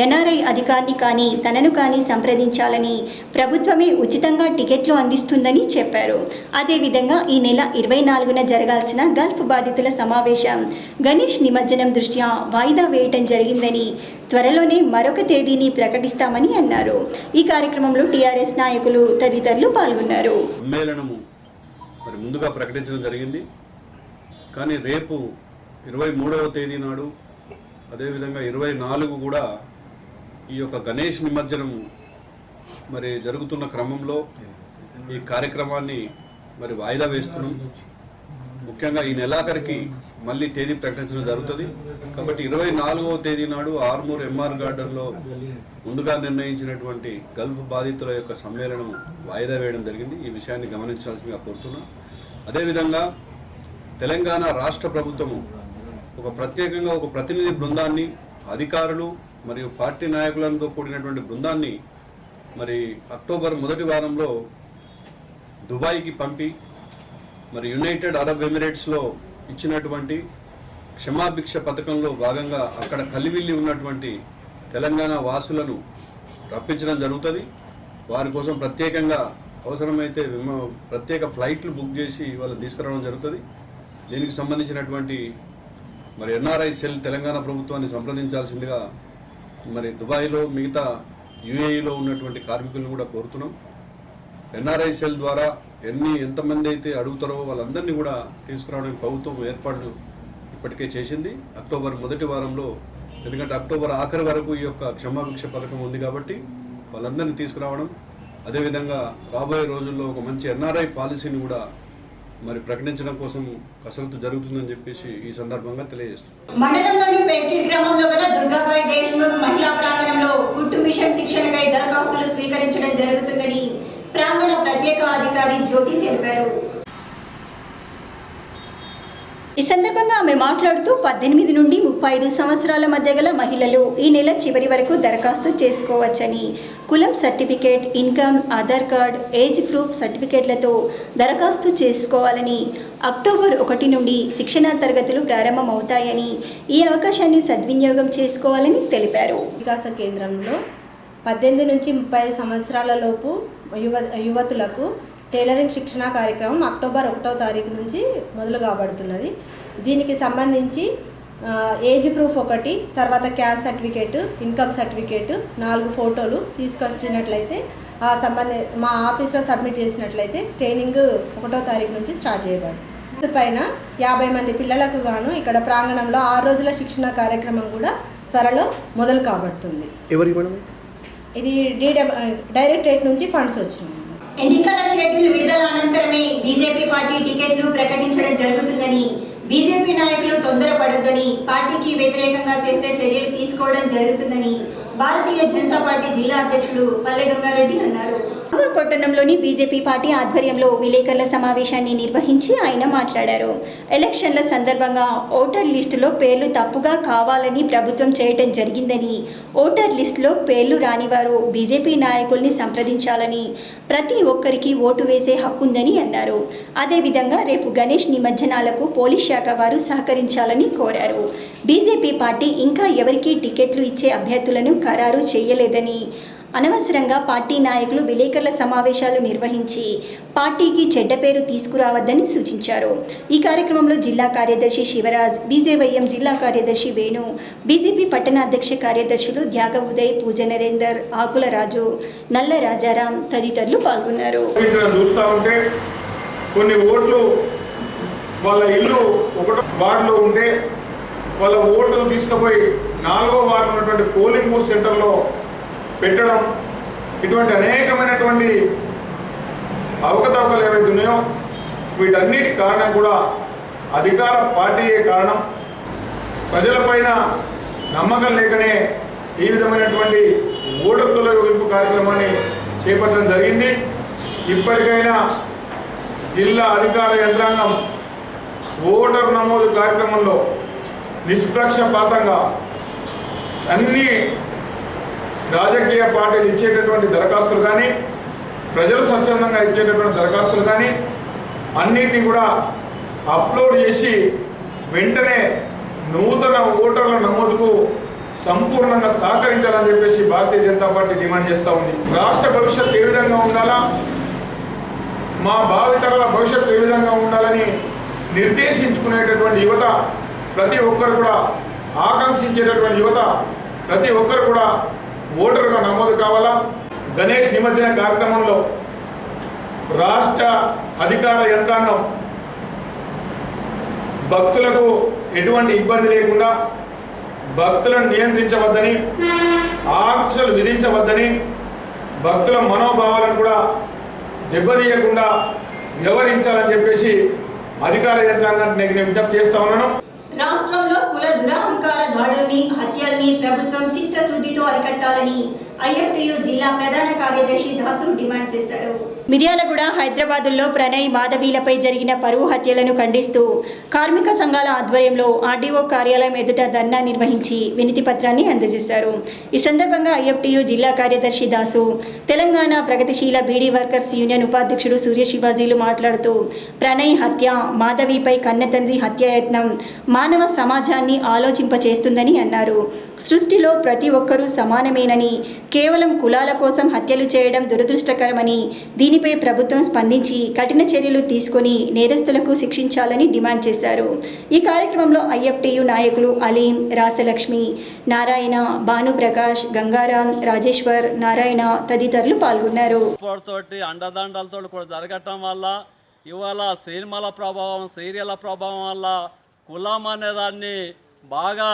A: ఎన్ఆర్ఐ అధికారిని కానీ తనను కానీ సంప్రదించాలని, ప్రభుత్వమే ఉచితంగా టికెట్లు అందిస్తుందని చెప్పారు. అదేవిధంగా ఈ నెల 24న జరగాల్సిన గల్ఫ్ బాధితుల సమావేశం గణేష్ నిమజ్జనం దృష్ట్యా వాయిదా వేయటం జరిగిందని, త్వరలోనే మరొక తేదీని ప్రకటిస్తామని అన్నారు. ఈ కార్యక్రమంలో టీఆర్ఎస్ నాయకులు తదితరులు పాల్గొన్నారు.
I: సమ్మేళనము మరి ముందుగా ప్రకటించడం జరిగింది. కానీ రేపు 23వ తేదీ నాడు అదేవిధంగా 24 కూడా ఈ యొక్క గణేష్ నిమజ్జనం మరి జరుగుతున్న క్రమంలో ఈ కార్యక్రమాన్ని మరి వాయిదా వేస్తున్నాం. ముఖ్యంగా ఈ నెలాఖరికి మళ్ళీ తేదీ ప్రకటించడం జరుగుతుంది. కాబట్టి 24వ తేదీ నాడు ఆర్మూర్ ఎంఆర్ గార్డెన్లో ముందుగా నిర్ణయించినటువంటి గల్ఫ్ బాధితుల యొక్క సమ్మేళనం వాయిదా వేయడం జరిగింది. ఈ విషయాన్ని గమనించాల్సిందిగా కోరుతున్నాం. అదేవిధంగా తెలంగాణ రాష్ట్ర ప్రభుత్వము ప్రత్యేకంగా ఒక ప్రతినిధి బృందాన్ని, అధికారులు మరియు పార్టీ నాయకులతో కూడినటువంటి బృందాన్ని మరి అక్టోబర్ మొదటి వారంలో దుబాయ్కి పంపి మరి యునైటెడ్ అరబ్ ఎమిరేట్స్లో ఇచ్చినటువంటి క్షమాభిక్ష పథకంలో భాగంగా అక్కడ కలివిల్లి ఉన్నటువంటి తెలంగాణ వాసులను రప్పించడం జరుగుతుంది. వారి కోసం ప్రత్యేకంగా అవసరమైతే ప్రత్యేక ఫ్లైట్లు బుక్ చేసి వాళ్ళని తీసుకురావడం జరుగుతుంది. దీనికి సంబంధించినటువంటి మరి ఎన్ఆర్ఐ సెల్ తెలంగాణ ప్రభుత్వాన్ని సంప్రదించాల్సిందిగా మరి దుబాయ్లో మిగతా యుఏఈలో ఉన్నటువంటి కార్మికులను కూడా కోరుతున్నాం. ఎన్ఆర్ఐ సెల్ ద్వారా ఎంతమంది అయితే అడుగుతారో వాళ్ళందరినీ కూడా తీసుకురావడానికి ప్రభుత్వం ఏర్పాట్లు ఇప్పటికే చేసింది అక్టోబర్ మొదటి వారంలో. ఎందుకంటే అక్టోబర్ ఆఖరి వరకు ఈ యొక్క క్షమాభిక్ష పథకం ఉంది కాబట్టి వాళ్ళందరినీ తీసుకురావడం, అదేవిధంగా రాబోయే రోజుల్లో ఒక మంచి ఎన్ఆర్ఐ పాలసీని కూడా మరి ప్రకటించడం కోసం కసరత్తు జరుగుతుందని చెప్పేసి ఈ సందర్భంగా తెలియజేస్తుంది.
A: మండలంలోని పెంకిట్ గ్రామంలో గల దుర్గాబాయి దేశ్ముఖ్ మహిళా ప్రాంగణంలో కుట్టు మిషన్ శిక్షణకై దరఖాస్తులు స్వీకరించడం జరుగుతుందని ప్రాంగణ ప్రత్యేక అధికారి జ్యోతి తెలిపారు. ఈ సందర్భంగా ఆమె మాట్లాడుతూ 18 నుండి 35 సంవత్సరాల మధ్య గల మహిళలు ఈ నెల చివరి వరకు దరఖాస్తు చేసుకోవచ్చని, కులం certificate, income, Aadhaar card, age proof సర్టిఫికేట్లతో దరఖాస్తు చేసుకోవాలని, అక్టోబర్ 1 నుండి శిక్షణా తరగతులు ప్రారంభమవుతాయని, ఈ అవకాశాన్ని సద్వినియోగం చేసుకోవాలని తెలిపారు.
J: వికాస కేంద్రంలో 18 నుంచి 30 సంవత్సరాల లోపు యువతులకు టైలరింగ్ శిక్షణా కార్యక్రమం అక్టోబర్ 1వ తారీఖు నుంచి మొదలు కాబడుతున్నది. దీనికి సంబంధించి ఏజ్ ప్రూఫ్ 1, తర్వాత క్యాస్ట్ సర్టిఫికేట్, ఇన్కమ్ సర్టిఫికేట్, 4 ఫోటోలు తీసుకొచ్చినట్లయితే మా ఆఫీస్లో సబ్మిట్ చేసినట్లయితే ట్రైనింగ్ 1వ తారీఖు నుంచి స్టార్ట్ చేయబడుతుంది. పైన 50 మంది పిల్లలకు గాను ఇక్కడ ప్రాంగణంలో 6 రోజుల శిక్షణ కార్యక్రమం కూడా త్వరలో మొదలు కాబడుతుంది. ఇది డైరెక్టరేట్ నుంచి ఫండ్స్ వచ్చినాయి.
A: ఎన్నికల షెడ్యూల్ విడుదల అనంతరమే బీజేపీ పార్టీ టికెట్లు ప్రకటించడం జరుగుతుందని, బీజేపీ నాయకులు తొందరపడొద్దని, పార్టీకి వ్యతిరేకంగా చేస్తే చర్యలు తీసుకోవడం జరుగుతుందని భారతీయ జనతా పార్టీ జిల్లా అధ్యక్షుడు పల్లె గంగారెడ్డి అన్నారు. ఆర్మూర్ పట్టణంలోని బీజేపీ పార్టీ ఆధ్వర్యంలో విలేకరుల సమావేశాన్ని నిర్వహించి ఆయన మాట్లాడారు. ఎలక్షన్ల సందర్భంగా ఓటర్ లిస్టులో పేర్లు తప్పుగా కావాలని ప్రభుత్వం చేయటం జరిగిందని, ఓటర్ లిస్టులో పేర్లు రానివారు బీజేపీ నాయకుల్ని సంప్రదించాలని, ప్రతి ఒక్కరికి ఓటు వేసే హక్కుందని అన్నారు. అదేవిధంగా రేపు గణేష్ నిమజ్జనాలకు పోలీస్ శాఖ వారు సహకరించాలని కోరారు. బీజేపీ పార్టీ ఇంకా ఎవరికీ టికెట్లు ఇచ్చే అభ్యర్థులను ఖరారు చేయలేదని, అనవసరంగా పార్టీ నాయకులు విలేకరుల సమావేశాలు నిర్వహించి పార్టీకి చెడ్డ పేరు తీసుకురావద్దని సూచించారు. ఈ కార్యక్రమంలో జిల్లా కార్యదర్శి శివరాజ్, బీజేవైఎం జిల్లా కార్యదర్శి వేణు, బీజేపీ పట్టణ అధ్యక్ష కార్యదర్శులు ధ్యాగ ఉదయ్, పూజ నరేందర్, ఆకుల రాజు, నల్ల రాజారాం తదితరులు పాల్గొన్నారు.
K: కొన్ని ఓట్లు వాళ్ళ ఇల్లు 1వ వార్డులో ఉంటే వాళ్ళ ఓట్లు తీసుకుపోయి 4వ వార్డు ఉన్నటువంటి పోలింగ్ బూత్ సెంటర్లో పెట్టడం, ఇటువంటి అనేకమైనటువంటి అవకతవకలు ఏవైతే ఉన్నాయో వీటన్నిటి కారణం కూడా అధికార పార్టీయే కారణం. ప్రజలపైన నమ్మకం లేకనే ఈ విధమైనటువంటి ఓటర్ తొలగింపు కార్యక్రమాన్ని చేపట్టడం జరిగింది. ఇప్పటికైనా జిల్లా అధికార యంత్రాంగం ఓటర్ నమోదు కార్యక్రమంలో నిష్పక్షపాతంగా అన్ని రాజకీయ పార్టీలు ఇచ్చేటటువంటి దరఖాస్తులు కానీ, ప్రజలు స్వచ్ఛందంగా ఇచ్చేటటువంటి దరఖాస్తులు కానీ అన్నింటినీ కూడా అప్లోడ్ చేసి వెంటనే నూతన ఓటర్ల నమోదుకు సంపూర్ణంగా సహకరించాలని చెప్పేసి భారతీయ జనతా పార్టీ డిమాండ్ చేస్తూ ఉంది. రాష్ట్ర భవిష్యత్తు ఏ విధంగా ఉండాలా, మా భావితరాల భవిష్యత్తు ఏ విధంగా ఉండాలని నిర్దేశించుకునేటటువంటి యువత ప్రతి ఒక్కరు కూడా, ఆకాంక్షించేటటువంటి యువత ప్రతి ఒక్కరు కూడా ఓటరుగా నమోదు కావాలా. గణేష్ నిమజ్జన కార్యక్రమంలో రాష్ట్ర అధికార యంత్రాంగం భక్తులకు ఎటువంటి ఇబ్బంది లేకుండా భక్తులను నియంత్రించవద్దని, ఆంక్షలు విధించవద్దని, భక్తుల మనోభావాలను కూడా దెబ్బతీయకుండా వ్యవహరించాలని చెప్పేసి అధికార యంత్రాంగానికి నేను విజ్ఞప్తి చేస్తా ఉన్నాను.
A: రాష్ట్రంలో కుల దురహంకార దాడుల్ని, హత్యల్ని ప్రభుత్వం చిత్తశుద్ధితో అరికట్టాలని ఐఎఫ్టియు జిల్లా ప్రధాన కార్యదర్శి దాసు డిమాండ్ చేశారు. మిర్యాలగూడ, హైదరాబాదుల్లో ప్రణయ్, మాధవీలపై జరిగిన పరువు హత్యలను ఖండిస్తూ కార్మిక సంఘాల ఆధ్వర్యంలో ఆర్డీఓ కార్యాలయం ఎదుట ధర్నా నిర్వహించి వినతి పత్రాన్ని అందజేశారు. ఈ సందర్భంగా ఐఎఫ్టియు జిల్లా కార్యదర్శి దాసు, తెలంగాణ ప్రగతిశీల బీడీ వర్కర్స్ యూనియన్ ఉపాధ్యక్షుడు సూర్య శివాజీలు మాట్లాడుతూ ప్రణయ్ హత్య, మాధవిపై కన్నతండ్రి హత్యాయత్నం మానవ సమాజాన్ని ఆలోచింపచేస్తుందని అన్నారు. సృష్టిలో ప్రతి ఒక్కరూ సమానమేనని, కేవలం కులాల కోసం హత్యలు చేయడం దురదృష్టకరమని, దీనిపై ప్రభుత్వం స్పందించి కఠిన చర్యలు తీసుకొని నేరస్తులకు శిక్షించాలని డిమాండ్ చేశారు. ఈ కార్యక్రమంలో ఐఎఫ్టియు నాయకులు అలీం, రాసలక్ష్మి, నారాయణ, భానుప్రకాష్, గంగారాం, రాజేశ్వర్, నారాయణ తదితరులు పాల్గొన్నారు.
L: తోటి అండదండలతో కూడా జరగటం వల్ల ఇవాళ సినిమాల ప్రభావం, సీరియల్ ప్రభావం వల్ల కులం అనేదాన్ని బాగా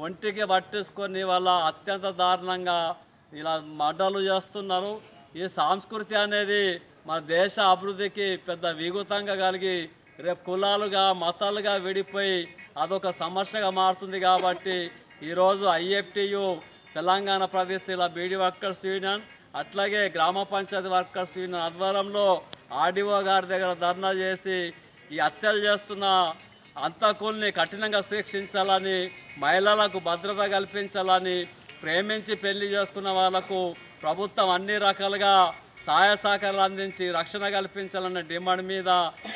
L: ఒంటికి పట్టేసుకొని వాళ్ళ అత్యంత దారుణంగా ఇలా మడ్డలు చేస్తున్నారు. ఈ సంస్కృతి అనేది మన దేశ అభివృద్ధికి పెద్ద విఘాతంగా కలిగి రేపు కులాలుగా, మతాలుగా విడిపోయి అదొక సమస్యగా మారుతుంది. కాబట్టి ఈరోజు ఐఎఫ్టియు తెలంగాణ ప్రదేశీల బీడీ వర్కర్స్ యూనియన్, అట్లాగే గ్రామ పంచాయతీ వర్కర్స్ యూనియన్ ఆధ్వర్యంలో ఆర్డీఓ గారి దగ్గర ధర్నా చేసి ఈ హత్యలు చేస్తున్న అంతకుల్ని కఠినంగా శిక్షించాలని, మహిళలకు భద్రత కల్పించాలని, ప్రేమించి పెళ్లి చేసుకున్న వాళ్లకు ప్రభుత్వం అన్ని రకాలుగా సహాయ సహకారాలు అందించి రక్షణ కల్పించాలన్న డిమాండ్ మీద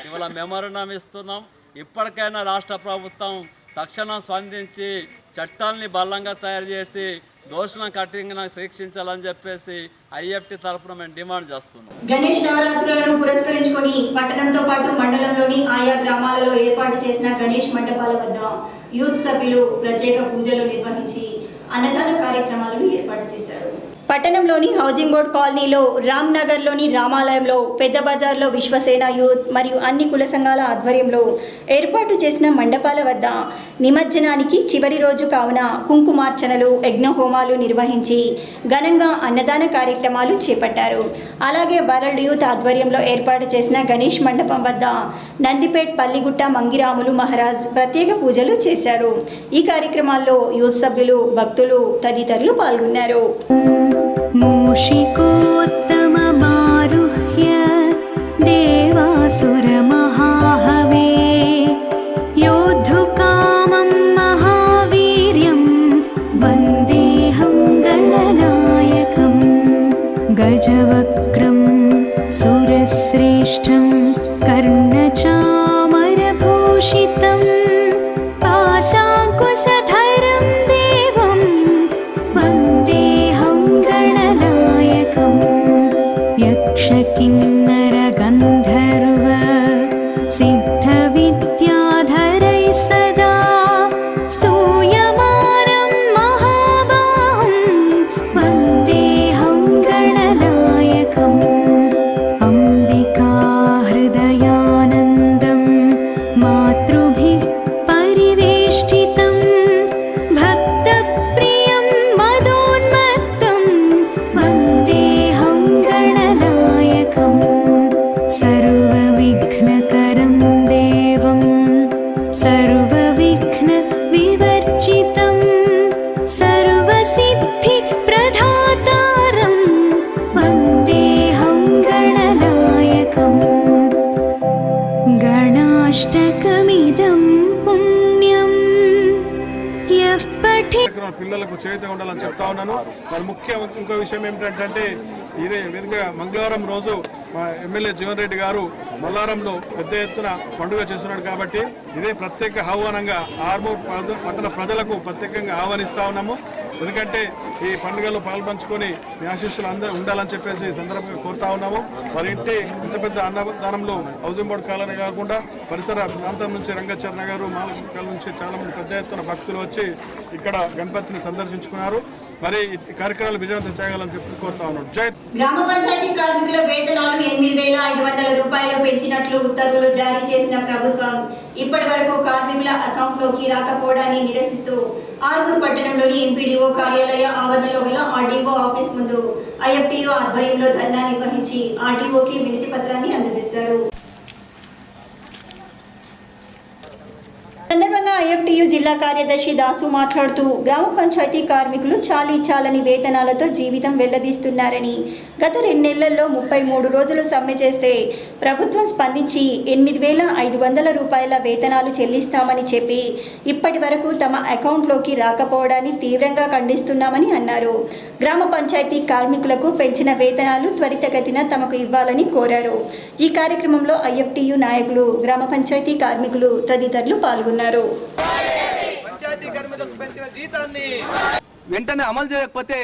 L: ఇవాళ మెమోరండం ఇస్తున్నాం. ఇప్పటికైనా రాష్ట్ర ప్రభుత్వం తక్షణం స్పందించి చట్టాలని బలంగా తయారు చేసి దోషులను కఠినంగా శిక్షించాలని చెప్పేసి ఐఎఫ్టి తరఫున మేము డిమాండ్ చేస్తున్నాం.
A: గణేష్ నవరాత్రులను పురస్కరించుకొని పట్టణంతో పాటు మండలంలోని ఆయా గ్రామాలలో ఏర్పాటు చేసిన గణేష్ మండపాల వద్ద యూత్ సభ్యులు ప్రత్యేక పూజలు నిర్వహించి అన్నదాన కార్యక్రమాలను ఏర్పాటు చేశారు. పట్టణంలోని హౌసింగ్ బోర్డ్ కాలనీలో, రామ్ నగర్లోని రామాలయంలో, పెద్ద బజార్లో విశ్వసేన యూత్ మరియు అన్ని కుల సంఘాల ఆధ్వర్యంలో ఏర్పాటు చేసిన మండపాల వద్ద నిమజ్జనానికి చివరి రోజు కావున కుంకుమార్చనలు, యజ్ఞహోమాలు నిర్వహించి ఘనంగా అన్నదాన కార్యక్రమాలు చేపట్టారు. అలాగే వరల్డ్ యూత్ ఆధ్వర్యంలో ఏర్పాటు చేసిన గణేష్ మండపం వద్ద నందిపేట్, పల్లిగుట్ట, మంగిరాములు మహారాజ్ ప్రత్యేక పూజలు చేశారు. ఈ కార్యక్రమాల్లో యూత్ సభ్యులు, భక్తులు తదితరులు పాల్గొన్నారు.
M: మూషికోత్తమమారుహ్య దేవాసురమహాహవే యోద్ధుకామం మహావీర్యం వందేహం గణనాయకం గజవక్రం సురశ్రేష్టం కర్ణచామరభూషితం పాశాంకుశధరం దేవం వందేహం గణనాయకం యక్షకిన్నరగంధర్వ సిద్ధవిద్యాధరై సదా స్తూయమానం మహాబాహుం వందేహం గణనాయకం అంబికా హృదయానందం మాతృభిః పరివేష్టితం భక్తప్రియం మదోన్మత్తం వందేహం గణనాయకం సర్వవిఘ్నకరం దేవం సర్వవిఘ్న వివర్జితం సర్వసిద్ధి ప్రదాతారం వందేహం గణనాయకం గణాష్టకమిదం పుణ్యం యః పఠే
K: పిల్లలకు చేత ఉండాలని చెప్తా ఉన్నాను. మరి ముఖ్య ఇంకో విషయం ఏమిటంటే ఇదే విధంగా మంగళవారం రోజు మా ఎమ్మెల్యే జీవన్ రెడ్డి గారు మల్లారంలో పెద్ద ఎత్తున పండుగ చేస్తున్నాడు. కాబట్టి ఇదే ప్రత్యేక ఆహ్వానంగా ఆర్మూర్ పట్టణ ప్రజలకు ప్రత్యేకంగా ఆహ్వానిస్తా ఉన్నాము. ఎందుకంటే ఈ పండుగలో పాల్పంచుకొని మీ ఆశీస్సులు అందరూ ఉండాలని చెప్పేసి సందర్భంగా కోరుతా ఉన్నాము. మరి ఇంటి ఇంత పెద్ద అన్నదానంలో హౌసింగ్ బోర్డు కాలనీ కాకుండా పరిసర ప్రాంతం నుంచి రంగచర్ నగర్, మహాలక్ష్మి కాలనీ నుంచి చాలా మంది పెద్ద ఎత్తున భక్తులు వచ్చి ఇక్కడ గణపతిని సందర్శించుకున్నారు.
N: మరి ఈ కార్యక్రమాలు విజయవంతం చేయగలని చెప్పి కోరుతా ఉన్నాను. జై.
A: గ్రామ పంచాయతీ కార్మికుల వేతనాలు 8,500 రూపాయలు పెంచినట్లు ఉత్తర్వులు జారీ చేసిన ప్రభుత్వం ఇప్పటి వరకు కార్మికుల అకౌంట్లోకి రాకపోవడాన్ని నిరసిస్తూ ఆర్మూర్ పట్టణంలోని ఎంపీడీఓ కార్యాలయ ఆవరణలో గల ఆర్డీఓ ఆఫీస్ ముందు ఐఎఫ్టీయూ ఆధ్వర్యంలో ధర్నా నిర్వహించి ఆర్డీఓకి వినతి పత్రాన్ని అందజేశారు. సందర్భంగా ఐఎఫ్టీయూ జిల్లా కార్యదర్శి దాసు మాట్లాడుతూ గ్రామ పంచాయతీ కార్మికులు చాలని వేతనాలతో జీవితం వెల్లదీస్తున్నారని గత 2 నెలల్లో 33 రోజులు సమ్మె చేస్తే ప్రభుత్వం స్పందించి 8,500 రూపాయల వేతనాలు చెల్లిస్తామని చెప్పి ఇప్పటి వరకు తమ అకౌంట్లోకి రాకపోవడాన్ని తీవ్రంగా ఖండిస్తున్నామని అన్నారు. గ్రామ పంచాయతీ కార్మికులకు పెంచిన వేతనాలు త్వరితగతిన తమకు ఇవ్వాలని కోరారు. ఈ కార్యక్రమంలో ఐఎఫ్టీయూ నాయకులు, గ్రామ పంచాయతీ కార్మికులు తదితరులు పాల్గొన్నారు.
O: పంచాయతీ కార్మికులకు పెంచిన జీతాన్ని వెంటనే అమలు చేయకపోతే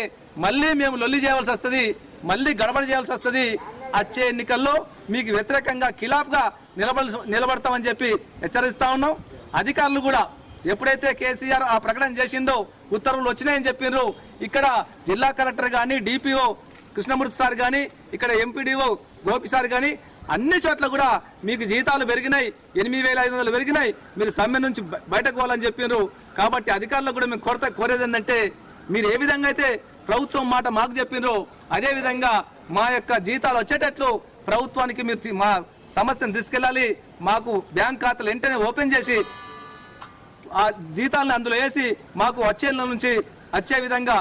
O: మళ్ళీ మేము లొల్లి చేయాల్సి వస్తుంది, మళ్ళీ గడబడి చేయాల్సి వస్తుంది. వచ్చే ఎన్నికల్లో మీకు వ్యతిరేకంగా ఖిలాఫ్గా నిలబడతామని చెప్పి హెచ్చరిస్తా ఉన్నాం. అధికారులు కూడా ఎప్పుడైతే కేసీఆర్ ఆ ప్రకటన చేసిండో ఉత్తర్వులు వచ్చినాయని చెప్పిండ్రు, ఇక్కడ జిల్లా కలెక్టర్ కానీ, డిపిఓ కృష్ణమూర్తి సార్ కానీ, ఇక్కడ ఎంపీడీఓ గోపి సార్ కానీ అన్ని చోట్ల కూడా మీకు జీతాలు పెరిగినాయి, 8,500 పెరిగినాయి, మీరు సమ్మె నుంచి బయటకు పోవాలని చెప్పిండ్రు. కాబట్టి అధికారులకు కూడా మేము కోరేది ఏంటంటే మీరు ఏ విధంగా అయితే ప్రభుత్వం మాట మాకు చెప్పిండ్రో అదేవిధంగా మా యొక్క జీతాలు వచ్చేటట్లు ప్రభుత్వానికి మీరు మా సమస్యను తీసుకెళ్ళాలి. మాకు బ్యాంక్ ఖాతాలు వెంటనే ఓపెన్ చేసి ఆ జీతాలను అందులో వేసి మాకు వచ్చే నెల నుంచి వచ్చే విధంగా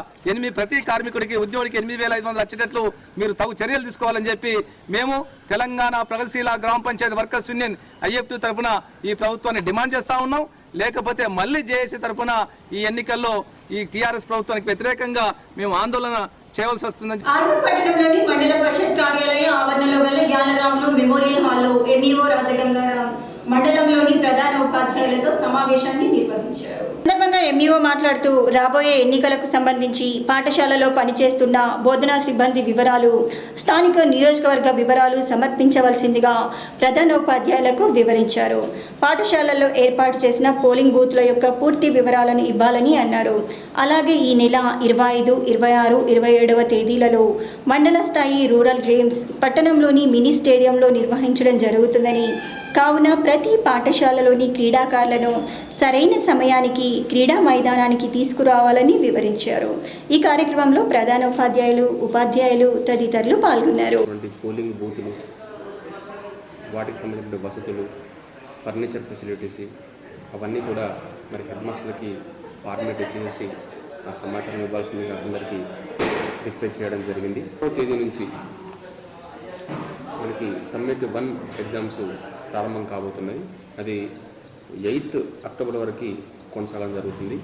O: ప్రతి కార్మికుడికి ఉద్యోగికి 8,500 వచ్చేటట్లు మీరు తగు చర్యలు తీసుకోవాలని చెప్పి మేము తెలంగాణ ప్రగతిశీల గ్రామ పంచాయతీ వర్కర్స్ యూనియన్ ఐఎఫ్టీ తరఫున ఈ ప్రభుత్వాన్ని డిమాండ్ చేస్తా ఉన్నాం. లేకపోతే మళ్ళీ జేఏసీ తరఫున ఈ ఎన్నికల్లో ఈ టీఆర్ఎస్ ప్రభుత్వానికి వ్యతిరేకంగా మేము ఆందోళన చేయవలసి వస్తుందని.
A: ఆర్మూర్ పట్టణంలోని మండల పరిషత్ కార్యాలయ ఆవరణలో గల యాలరాములు మెమోరియల్ హాల్లో ఎంఈఓ రాజగంగారాం మండలంలోని ప్రధాన ఉపాధ్యాయులతో సమావేశాన్ని నిర్వహించారు. సందర్భంగా ఎంఈఓ మాట్లాడుతూ రాబోయే ఎన్నికలకు సంబంధించి పాఠశాలలో పనిచేస్తున్న బోధనా సిబ్బంది వివరాలు, స్థానిక నియోజకవర్గ వివరాలు సమర్పించవలసిందిగా ప్రధానోపాధ్యాయులకు వివరించారు. పాఠశాలల్లో ఏర్పాటు చేసిన పోలింగ్ బూత్ల యొక్క పూర్తి వివరాలను ఇవ్వాలని అన్నారు. అలాగే ఈ నెల 25, 26, 27వ తేదీలలో మండల స్థాయి రూరల్ గేమ్స్ పట్టణంలోని మినీ స్టేడియంలో నిర్వహించడం జరుగుతుందని, కావున ప్రతి పాఠశాలలోని క్రీడాకారులను సరైన సమయానికి క్రీడా మైదానానికి తీసుకురావాలని వివరించారు. ఈ కార్యక్రమంలో ప్రధానోపాధ్యాయులు, ఉపాధ్యాయులు తదితరులు పాల్గొన్నారు.
P: పోలింగ్ బూతులు, వాటికి సంబంధించిన వసతులు, ఫర్నిచర్ ఫెసిలిటీస్ అవన్నీ కూడా మరి హెడ్ మాస్టర్లకి ఫార్మేట్ ఇచ్చేసి ఆ సమాచారం ఇవ్వాల్సిందిగా అందరికీ రిక్వెస్ట్ చేయడం జరిగింది. 1వ తేదీ నుంచి మనకి సమ్మిట్ 1 ఎగ్జామ్స్ ప్రారంభం కాబోతున్నాయి. అది 8th అక్టోబర్ వరకు కొనసాగడం జరుగుతుంది.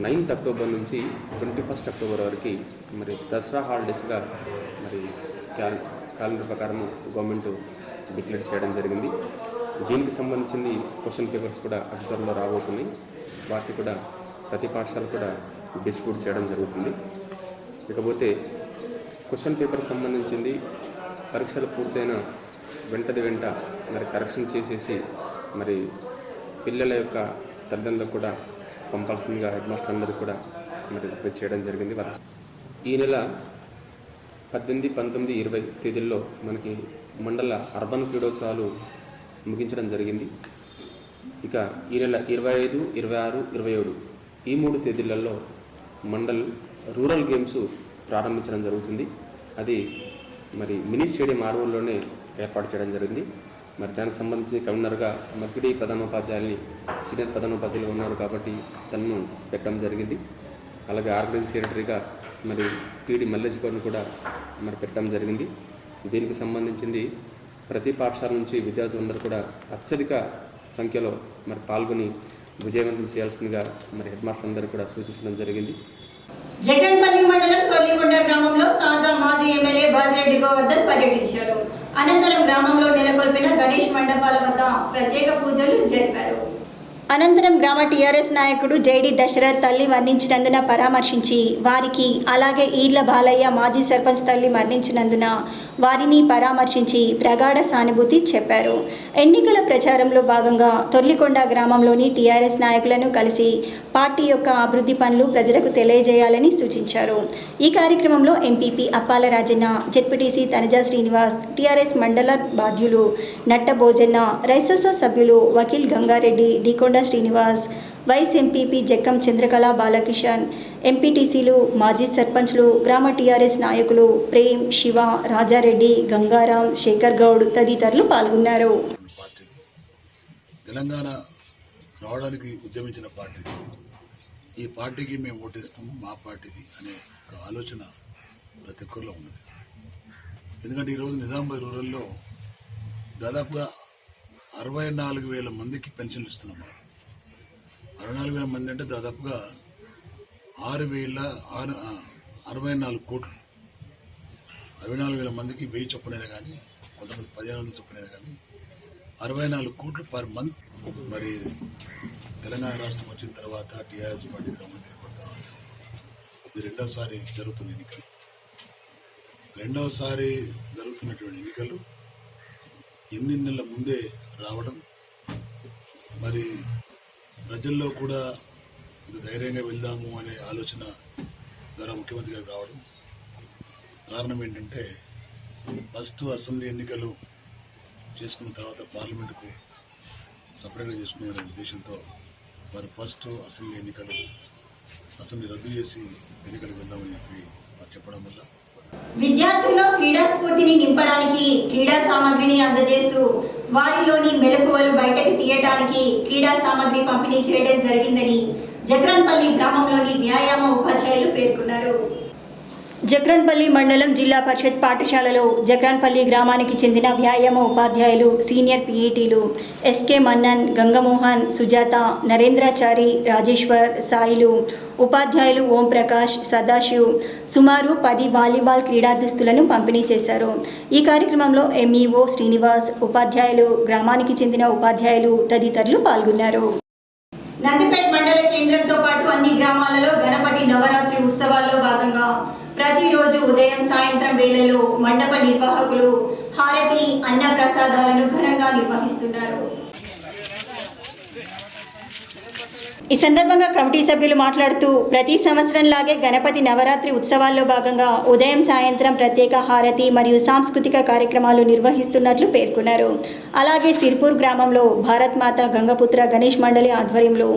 P: 9th అక్టోబర్ నుంచి 21st అక్టోబర్ వరకు మరి దసరా హాలిడేస్గా మరి క్యాలెండర్ ప్రకారం గవర్నమెంట్ డిక్లేర్ చేయడం జరిగింది. దీనికి సంబంధించిన క్వశ్చన్ పేపర్స్ కూడా అతి త్వరలో రాబోతున్నాయి. వాటిని కూడా ప్రతి పాఠశాల కూడా డిస్ట్రిబ్యూట్ చేయడం జరుగుతుంది. ఇకపోతే క్వశ్చన్ పేపర్ సంబంధించింది పరీక్షలు పూర్తయిన వెంట మరి కరెక్షన్ చేసేసి మరి పిల్లల యొక్క తల్లిదండ్రులకు కూడా పంపాల్సిందిగా హెడ్ మాస్టర్ అందరూ కూడా మరి రిక్వెస్ట్ చేయడం జరిగింది. ఈ నెల 18, 19, 20 తేదీల్లో మనకి మండల అర్బన్ క్రీడోత్సవాలు ముగించడం జరిగింది. ఇక ఈ నెల 25, 26, 27 ఈ 3 తేదీలలో మండల్ రూరల్ గేమ్స్ ప్రారంభించడం జరుగుతుంది. అది మరి మినీ స్టేడియం ఆర్మూర్లోనే ఏర్పాటు చేయడం జరిగింది. మరి దానికి సంబంధించి కన్వీనర్గా మగ్గిడి ప్రధానోపాధ్యాయుల్ని సీనియర్ ప్రధానోపాధ్యాయులు ఉన్నారు కాబట్టి తనను పెట్టడం జరిగింది. అలాగే ఆర్గనైజింగ్ సెక్రటరీగా మరి టీడీ మల్లేష్ గౌడ్ని కూడా మరి పెట్టడం జరిగింది. దీనికి సంబంధించింది ప్రతి పాఠశాల నుంచి విద్యార్థులందరూ కూడా అత్యధిక సంఖ్యలో మరి పాల్గొని విజయవంతం చేయాల్సిందిగా మరి హెడ్ మాస్టర్ అందరూ కూడా సూచించడం జరిగింది.
A: జగన్పల్లి మండలం తొల్లికొండ గ్రామంలో తాజా మాజీ ఎమ్మెల్యే బాజిరెడ్డి గోవర్ధన్ పర్యటించారు. అనంతరం గ్రామంలో నెలకొల్పిన గణేష్ మండపాల వద్ద ప్రత్యేక పూజలు జరిపారు. అనంతరం గ్రామ టీఆర్ఎస్ నాయకుడు జైడి దశరథ్ తల్లి మరణించినందున పరామర్శించి వారికి, అలాగే ఈర్ల బాలయ్య మాజీ సర్పంచ్ తల్లి మరణించినందున వారిని పరామర్శించి ప్రగాఢ సానుభూతి చెప్పారు. ఎన్నికల ప్రచారంలో భాగంగా తొర్లికొండ గ్రామంలోని టీఆర్ఎస్ నాయకులను కలిసి పార్టీ యొక్క అభివృద్ధి పనులు ప్రజలకు తెలియజేయాలని సూచించారు. ఈ కార్యక్రమంలో MPP Appala Rajanna, ZPTC తనజా Srinivas, TRS మండల బాధ్యులు నట్ట భోజన్న, రైసస సభ్యులు వకీల్ గంగారెడ్డి, డికొండ శ్రీనివాస్, వైస్ ఎంపీపీ జక్కం చంద్రకళ బాలకిషన్, ఎంపీటీసీలు, మాజీ సర్పంచ్లు, గ్రామ టీఆర్ఎస్ నాయకులు ప్రేమ్, శివ, రాజారెడ్డి, గంగారాం, శేఖర్ గౌడ్ తదితరులు పాల్గొన్నారు.
H: తెలంగాణ రావడానికి ఉద్యమించిన పార్టీ, ఈ పార్టీకి మేము ఓటేస్తాము, మా పార్టీది అనే ఒక ఆలోచన ప్రతి ఒక్కరిలో ఉన్నది. ఎందుకంటే ఈరోజు నిజామాబాద్ రూరల్లో దాదాపుగా 64,000 మందికి పెన్షన్లు ఇస్తున్నాం. మనం 64,000 మంది అంటే దాదాపుగా 64 కోట్లు. 64,000 మందికి 1000 చొప్పునైనా కానీ, కొంతమంది 1500 చొప్పునైనా కానీ 64 కోట్లు పర్ మంత్. మరి తెలంగాణ రాష్ట్రం వచ్చిన తర్వాత టీఆర్ఎస్ పార్టీ గవర్నమెంట్ ఏర్పడతా ఇది రెండవసారి జరుగుతున్న ఎన్నికలు. రెండవసారి జరుగుతున్నటువంటి ఎన్నికలు 8 నెలల ముందే రావడం, మరి ప్రజల్లో కూడా ధైర్యంగా వెళ్దాము అనే ఆలోచన ద్వారా ముఖ్యమంత్రి గారు రావడం కారణం ఏంటంటే, ఫస్ట్ అసెంబ్లీ ఎన్నికలు చేసుకున్న తర్వాత పార్లమెంటుకు సపరేట్గా చేసుకునే ఉద్దేశంతో వారు ఫస్ట్ అసెంబ్లీ రద్దు చేసి ఎన్నికలకు వెళ్దామని చెప్పి వారు చెప్పడం వల్ల
A: విద్యార్థుల్లో క్రీడా స్ఫూర్తిని నింపడానికి క్రీడా సామగ్రిని అందజేస్తూ వారిలోని మెలకువలు బయటకు తీయడానికి క్రీడా సామగ్రి పంపిణీ చేయడం జరిగిందని జక్రన్పల్లి గ్రామంలోని వ్యాయామ ఉపాధ్యాయులు పేర్కొన్నారు. జక్రన్పల్లి మండలం జిల్లా పరిషత్ పాఠశాలలో జక్రన్పల్లి గ్రామానికి చెందిన వ్యాయామ ఉపాధ్యాయులు, సీనియర్ పీఈటీలు ఎస్కే మన్నన్, గంగమోహన్, సుజాత, నరేంద్రాచారి, రాజేశ్వర్, సాయిలు, ఉపాధ్యాయులు ఓం ప్రకాష్, సదాశివ్ సుమారు 10 వాలీబాల్ క్రీడా దుస్తులను పంపిణీ చేశారు. ఈ కార్యక్రమంలో ఎంఈఓ శ్రీనివాస్, ఉపాధ్యాయులు, గ్రామానికి చెందిన ఉపాధ్యాయులు తదితరులు పాల్గొన్నారు. నందిపేట్ మండల కేంద్రంతో పాటు అన్ని గ్రామాలలో గణపతి నవరాత్రి ఉత్సవాల్లో భాగంగా ప్రతిరోజు ఉదయం, సాయంత్రం వేళల్లో మండప నిర్వాహకులు హారతి, అన్న ప్రసాదాలను ఘనంగా నిర్వహిస్తున్నారు. ఈ సందర్భంగా కమిటీ సభ్యులు మాట్లాడుతూ ప్రతి సంవత్సరంలాగే గణపతి నవరాత్రి ఉత్సవాల్లో భాగంగా ఉదయం, సాయంత్రం ప్రత్యేక హారతి మరియు సాంస్కృతిక కార్యక్రమాలు నిర్వహిస్తున్నట్లు పేర్కొన్నారు. అలాగే సిర్పూర్ గ్రామంలో భారత్ మాత గంగపుత్ర గణేష్ మండలి ఆధ్వర్యంలో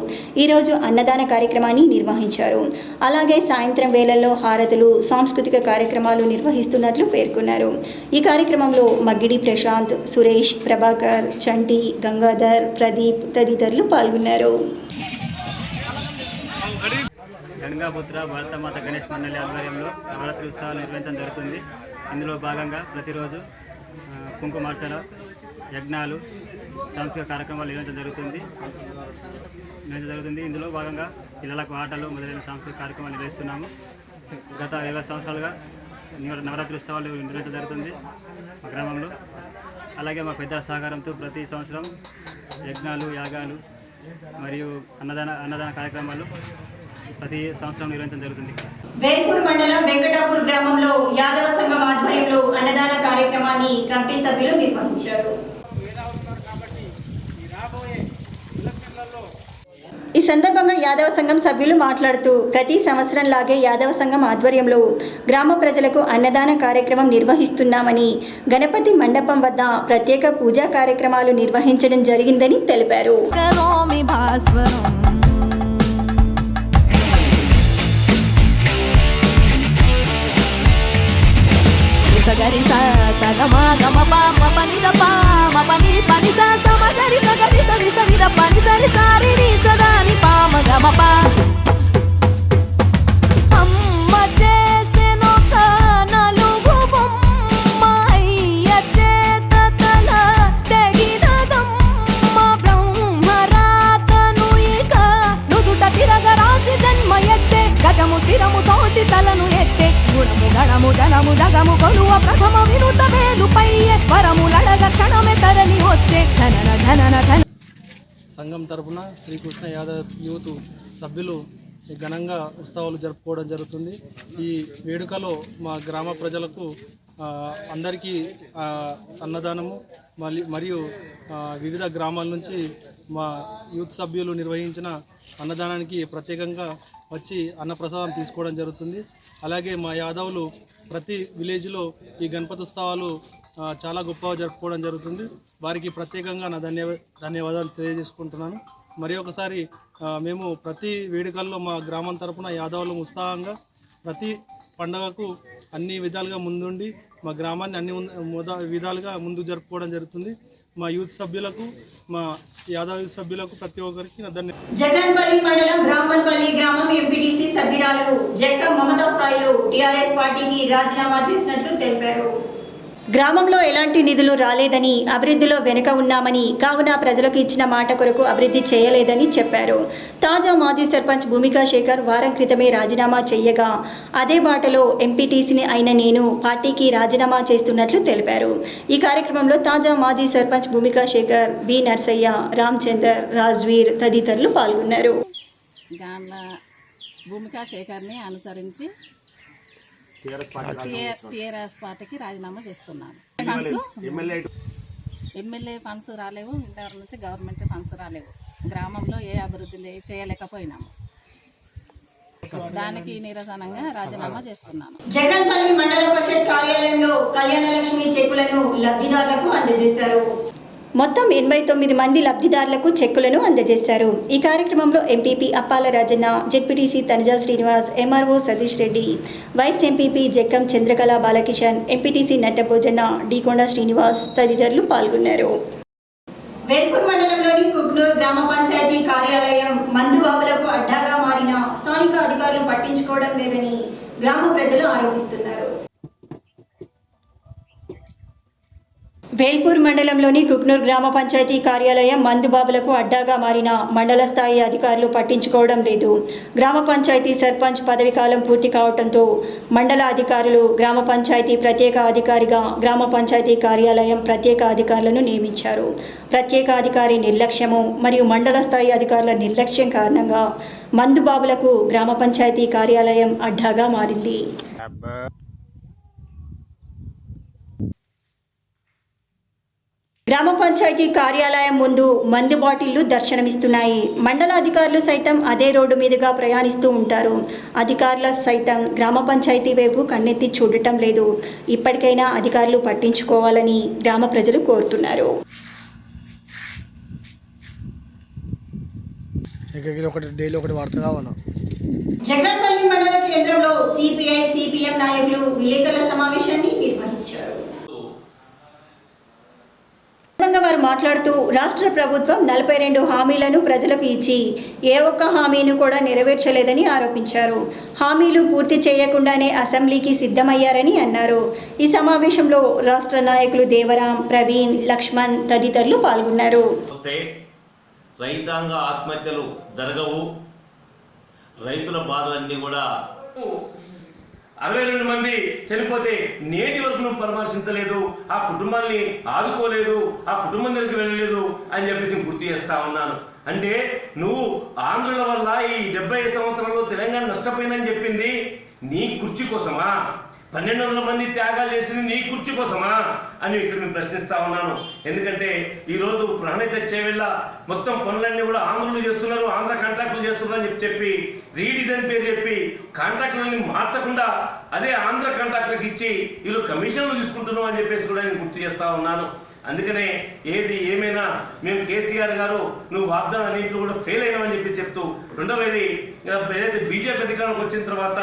A: ఈరోజు అన్నదాన కార్యక్రమాన్ని నిర్వహించారు. అలాగే సాయంత్రం వేళల్లో హారతులు, సాంస్కృతిక కార్యక్రమాలు నిర్వహిస్తున్నట్లు పేర్కొన్నారు. ఈ కార్యక్రమంలో మగ్గిడి ప్రశాంత్, సురేష్, ప్రభాకర్, చంటి, గంగాధర్, ప్రదీప్ తదితరులు పాల్గొన్నారు.
Q: గంగాపుత్ర భారతమాత గణేష్ మండలి ఆధ్వర్యంలో నవరాత్రి ఉత్సవాలు నిర్వహించడం జరుగుతుంది. ఇందులో భాగంగా ప్రతిరోజు కుంకుమార్చన, యజ్ఞాలు, సాంస్కృతిక కార్యక్రమాలు నిర్వహించడం జరుగుతుంది. ఇందులో భాగంగా పిల్లలకు ఆటలు మొదలైన సాంస్కృతిక కార్యక్రమాలు నిర్వహిస్తున్నాము. గత 20 సంవత్సరాలుగా నవరాత్రి ఉత్సవాలు నిర్వహించడం జరుగుతుంది మా గ్రామంలో. అలాగే మా పెద్దల సహకారంతో ప్రతి సంవత్సరం యజ్ఞాలు, యాగాలు మరియు అన్నదాన కార్యక్రమాలు ప్రతి సంవత్సరం నిర్వహించడం జరుగుతుంది.
A: వేల్పూర్ మండలం వెంకటాపూర్ గ్రామంలో యాదవ సంఘం ఆధ్వర్యంలో అన్నదాన కార్యక్రమాన్ని కమిటీ సభ్యులు నిర్వహించారు. ఈ సందర్భంగా యాదవ సంఘం సభ్యులు మాట్లాడుతూ ప్రతి సంవత్సరంలాగే యాదవ సంఘం ఆధ్వర్యంలో గ్రామ ప్రజలకు అన్నదాన కార్యక్రమం నిర్వహిస్తున్నామని, గణపతి మండపం వద్ద ప్రత్యేక పూజా కార్యక్రమాలు నిర్వహించడం జరిగిందని తెలిపారు.
M: సగరి సగమ గమ పామ పని ద పామ పని పని స సమగరి సగరి సరి సరి ద పని సరి సారి ని సదాని పామ గమ పా అమ్మ చేసెను కానలుగు బొమ్మ అయ్య చేత తల తెగినదమ్మ బ్రహ్మరాతను ఇక నుదుట తిరగ రాసి జన్మ ఎత్తే గజము శిరము తోటి తలను ఎత్తే గుణము గణము జనము జగము కొలువ ప్రథమ వినుత మేలు పయ్యే వరములడగ క్షణమే తరలి వచ్చే జనన జనన జన
R: సంఘం తరఫున శ్రీకృష్ణ యాదవ్ యూత్ సభ్యులు ఘనంగా ఉత్సవాలు జరుపుకోవడం జరుగుతుంది. ఈ వేడుకలో మా గ్రామ ప్రజలకు అందరికీ అన్నదానము మరియు వివిధ గ్రామాల నుంచి మా యూత్ సభ్యులు నిర్వహించిన అన్నదానానికి ప్రత్యేకంగా వచ్చి అన్నప్రసాదం తీసుకోవడం జరుగుతుంది. అలాగే మా యాదవులు ప్రతి విలేజ్లో ఈ గణపతి ఉత్సవాలు చాలా గొప్పగా జరుపుకోవడం జరుగుతుంది. వారికి ప్రత్యేకంగా నా ధన్యవాదాలు తెలియజేసుకుంటున్నాను. మరి ఒకసారి మేము ప్రతి వేడుకల్లో మా గ్రామం తరపున యాదవులు ఉత్సాహంగా ప్రతి పండగకు అన్ని విధాలుగా ముందుండి మా గ్రామాన్ని అన్ని విధాలుగా ముందు జరుపుకోవడం జరుగుతుంది. మా యూత్ సభ్యులకు, మా యాదవ్ యూత్ సభ్యులకు ప్రతి ఒక్కరికి నా ధన్యవాదాలు.
A: జగన్పల్లి మండలం బ్రాహ్మణపల్లి గ్రామం ఎంపీటీసీ సభ్యురాలు జక్క మమతా సాయిలు టీఆర్ఎస్ పార్టీకి రాజీనామా చేసినట్లు తెలిపారు. గ్రామంలో ఎలాంటి నిధులు రాలేదని, అభివృద్ధిలో వెనుక ఉన్నామని, కావున ప్రజలకు ఇచ్చిన మాట కొరకు అభివృద్ధి చేయలేదని చెప్పారు. తాజా మాజీ సర్పంచ్ భూమికా శేఖర్ వారం క్రితమే రాజీనామా చేయగా అదే బాటలో ఎంపీటీసీని అయిన నేను పార్టీకి రాజీనామా చేస్తున్నట్లు తెలిపారు. ఈ కార్యక్రమంలో తాజా మాజీ సర్పంచ్ భూమికా శేఖర్, బి నర్సయ్య, రామచందర్, రాజ్వీర్ తదితరులు పాల్గొన్నారు.
S: భూమికా శేఖర్ని అనుసరించి టీఆర్ఎస్ పార్టీకి రాజీనామా చేస్తున్నాను. ఎమ్మెల్యే ఫండ్స్ రాలేవు, ఇంతవరకు నుంచి గవర్నమెంట్ ఫండ్స్ రాలేవు. గ్రామంలో ఏ అభివృద్ధి చేయలేకపోయినాము. దానికి నిరసనంగా రాజీనామా చేస్తున్నాను.
A: జగన్పల్లి మండల పరిషత్ కార్యాలయంలో కళ్యాణలక్ష్మి చెక్కులను లబ్ధిదారులకు అందజేశారు. మొత్తం 89 మంది లబ్ధిదారులకు చెక్కులను అందజేశారు. ఈ కార్యక్రమంలో MPP Appala Rajanna, ZPTC Tanuja Srinivas, MRO Satish Reddy, vice MPP Jakkam Chandrakala Balakishan, MPTC Nattabhojanna, Deekonda Srinivas తదితరులు పాల్గొన్నారు. వేల్పూర్ మండలంలోని కుగ్నూర్ గ్రామ పంచాయతీ కార్యాలయం మందుబాబులకు అడ్డాగా మారిన స్థానిక అధికారులు పట్టించుకోవడం లేదని గ్రామ ప్రజలు ఆరోపిస్తున్నారు. వేల్పూర్ మండలంలోని కుక్నూర్ గ్రామ పంచాయతీ కార్యాలయం మందుబాబులకు అడ్డాగా మారిన మండల స్థాయి అధికారులు పట్టించుకోవడం లేదు. గ్రామ పంచాయతీ సర్పంచ్ పదవి కాలం పూర్తి కావడంతో మండల అధికారులు గ్రామ పంచాయతీ ప్రత్యేక అధికారిగా గ్రామ పంచాయతీ కార్యాలయం ప్రత్యేక అధికారులను నియమించారు. ప్రత్యేక అధికారి నిర్లక్ష్యము మరియు మండల స్థాయి అధికారుల నిర్లక్ష్యం కారణంగా మందుబాబులకు గ్రామ పంచాయతీ కార్యాలయం అడ్డాగా మారింది. గ్రామ పంచాయతీ కార్యాలయం ముందు మందు బాటిళ్లు దర్శనమిస్తున్నాయి. మండల అధికారులు సైతం అదే రోడ్డు మీదుగా ప్రయాణిస్తూ ఉంటారు. అధికారుల సైతం గ్రామ పంచాయతీ వైపు కన్నెత్తి చూడటం లేదు. ఇప్పటికైనా అధికారులు పట్టించుకోవాలని గ్రామ ప్రజలు కోరుతున్నారు. జగన్పల్లి మండల కేంద్రంలో సిపిఐ, సిపిఎం నాయకులు విలేకరుల సమావేశాన్ని నిర్వహించారు. వారు మాట్లాడుతూ రాష్ట్ర ప్రభుత్వం 42 హామీలను ప్రజలకు ఇచ్చి ఏ ఒక్క హామీని కూడా నెరవేర్చలేదని ఆరోపించారు. హామీలు పూర్తి చేయకుండానే అసెంబ్లీకి సిద్ధమయ్యారని అన్నారు. ఈ సమావేశంలో రాష్ట్ర నాయకులు దేవరాం, ప్రవీణ్, లక్ష్మణ్ తదితరులు పాల్గొన్నారు.
T: రైతాంగ ఆత్మహత్యలు జరగవు, రైతుల బాధలన్నీ కూడా 62 మంది చనిపోతే నేటి వరకు నువ్వు పరామర్శించలేదు, ఆ కుటుంబాన్ని ఆదుకోలేదు, ఆ కుటుంబం దగ్గరికి వెళ్ళలేదు అని చెప్పేసి గుర్తు చేస్తా ఉన్నాను. అంటే నువ్వు ఆంధ్రుల వల్ల ఈ 75 సంవత్సరాల్లో తెలంగాణ నష్టపోయిందని చెప్పింది నీ కుర్చీ కోసమా? 1200 మంది త్యాగాలు చేసింది నీ కుర్చీ కోసమా అని ఇక్కడ నేను ప్రశ్నిస్తా ఉన్నాను. ఎందుకంటే ఈరోజు ప్రాణైతే చేవేళ్ళ మొత్తం పనులన్నీ కూడా ఆంధ్రులు చేస్తున్నారు, ఆంధ్ర కాంట్రాక్టులు చేస్తున్నారు అని చెప్పి రీడిజైన్ పేరు చెప్పి కాంట్రాక్టులని మార్చకుండా అదే ఆంధ్ర కాంట్రాక్టులకు ఇచ్చి వీళ్ళు కమిషన్లు తీసుకుంటున్నాం అని చెప్పేసి కూడా నేను గుర్తు చేస్తా ఉన్నాను. అందుకనే ఏది ఏమైనా మేము కేసీఆర్ గారు నువ్వు వాగ్దానం అన్నింటిలో కూడా ఫెయిల్ అయినామని చెప్పి చెప్తూ, రెండవది ఏదైతే బీజేపీ అధికారంలోకి వచ్చిన తర్వాత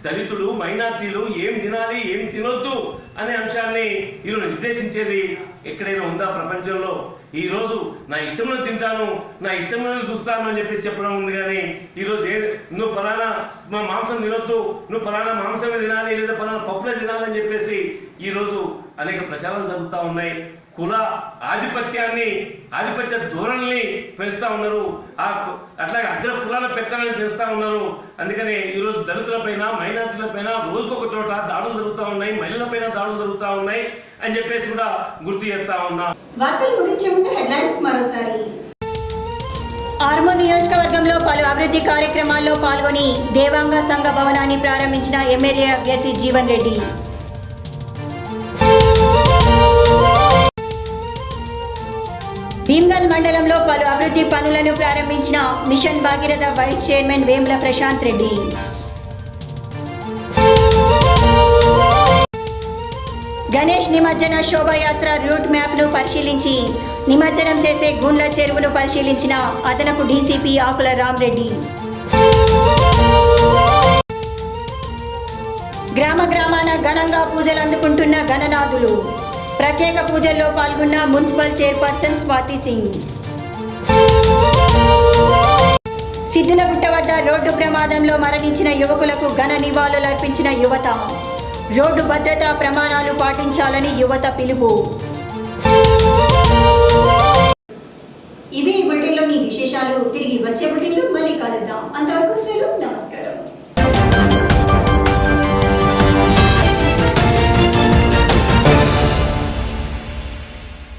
T: దళితులు, మైనార్టీలు ఏం తినాలి ఏం తినొద్దు అనే అంశాన్ని ఈరోజు నిర్దేశించేది ఎక్కడైనా ఉందా ప్రపంచంలో? ఈరోజు నా ఇష్టంలో తింటాను, నా ఇష్టంలో చూస్తాను అని చెప్పి చెప్పడం ఉంది. కానీ ఈరోజు నువ్వు ఫలానా మా మాంసం తినొద్దు, నువ్వు ఫలానా మాంసమే తినాలి లేదా ఫలానా పప్పులే తినాలని చెప్పేసి ఈరోజు అనేక ప్రచారాలు జరుగుతూ ఉన్నాయి. కుల ఆధిపత్య ధోరణిని పెంచుతా ఉన్నారు. అట్లాగే అగ్ర కులాల పెత్తనాన్ని పెంచుతా ఉన్నారు. అందుకనే ఈరోజు దళితులపైన, మైనార్టీలపైన రోజుకొక చోట దాడులు జరుగుతూ ఉన్నాయి, మహిళలపైన దాడులు జరుగుతూ ఉన్నాయి అని చెప్పేసి కూడా గుర్తు చేస్తా ఉన్నా.
A: వార్తలు ముగించే ముందు హెడ్లైన్స్ మరోసారి. ఆర్మూర్ నియోజకవర్గంలో పలు అభివృద్ధి కార్యక్రమాల్లో పాల్గొని దేవాంగ సంఘ భవనాన్ని ప్రారంభించిన ఎమ్మెల్యే అభ్యర్థి జీవన్ రెడ్డి. భీమ్గల్ మండలంలో పలు అభివృద్ధి పనులను ప్రారంభించిన mission Bhagiratha vice chairman Vemula Prashanth Reddy. Ganesh నిమజ్జన శోభాయాత్ర రూట్ మ్యాప్ను పరిశీలించి నిమజ్జనం చేసే గుండ్ల చెరువును పరిశీలించిన అదనపు డీసీపీ ఆకుల రామరెడ్డి. గ్రామ గ్రామాన ఘనంగా పూజలు అందుకుంటున్న గణనాథులు. ప్రత్యేక పూజల్లో పాల్గొన్న మున్సిపల్ చైర్పర్సన్ స్వాతి సింగ్. సిద్దులగుట్ట వద్ద రోడ్డు ప్రమాదంలో మరణించిన యువకులకు ఘన నివాళులర్పించిన యువత. రోడ్డు భద్రతా ప్రమాణాలు పాటించాలని యువత పిలుపు. ఇవే ఈ బులెటిన్లోని విశేషాలు. తిరిగి వచ్చే బులెటిన్లో మళ్ళీ కలుద్దాం. అంతవరకు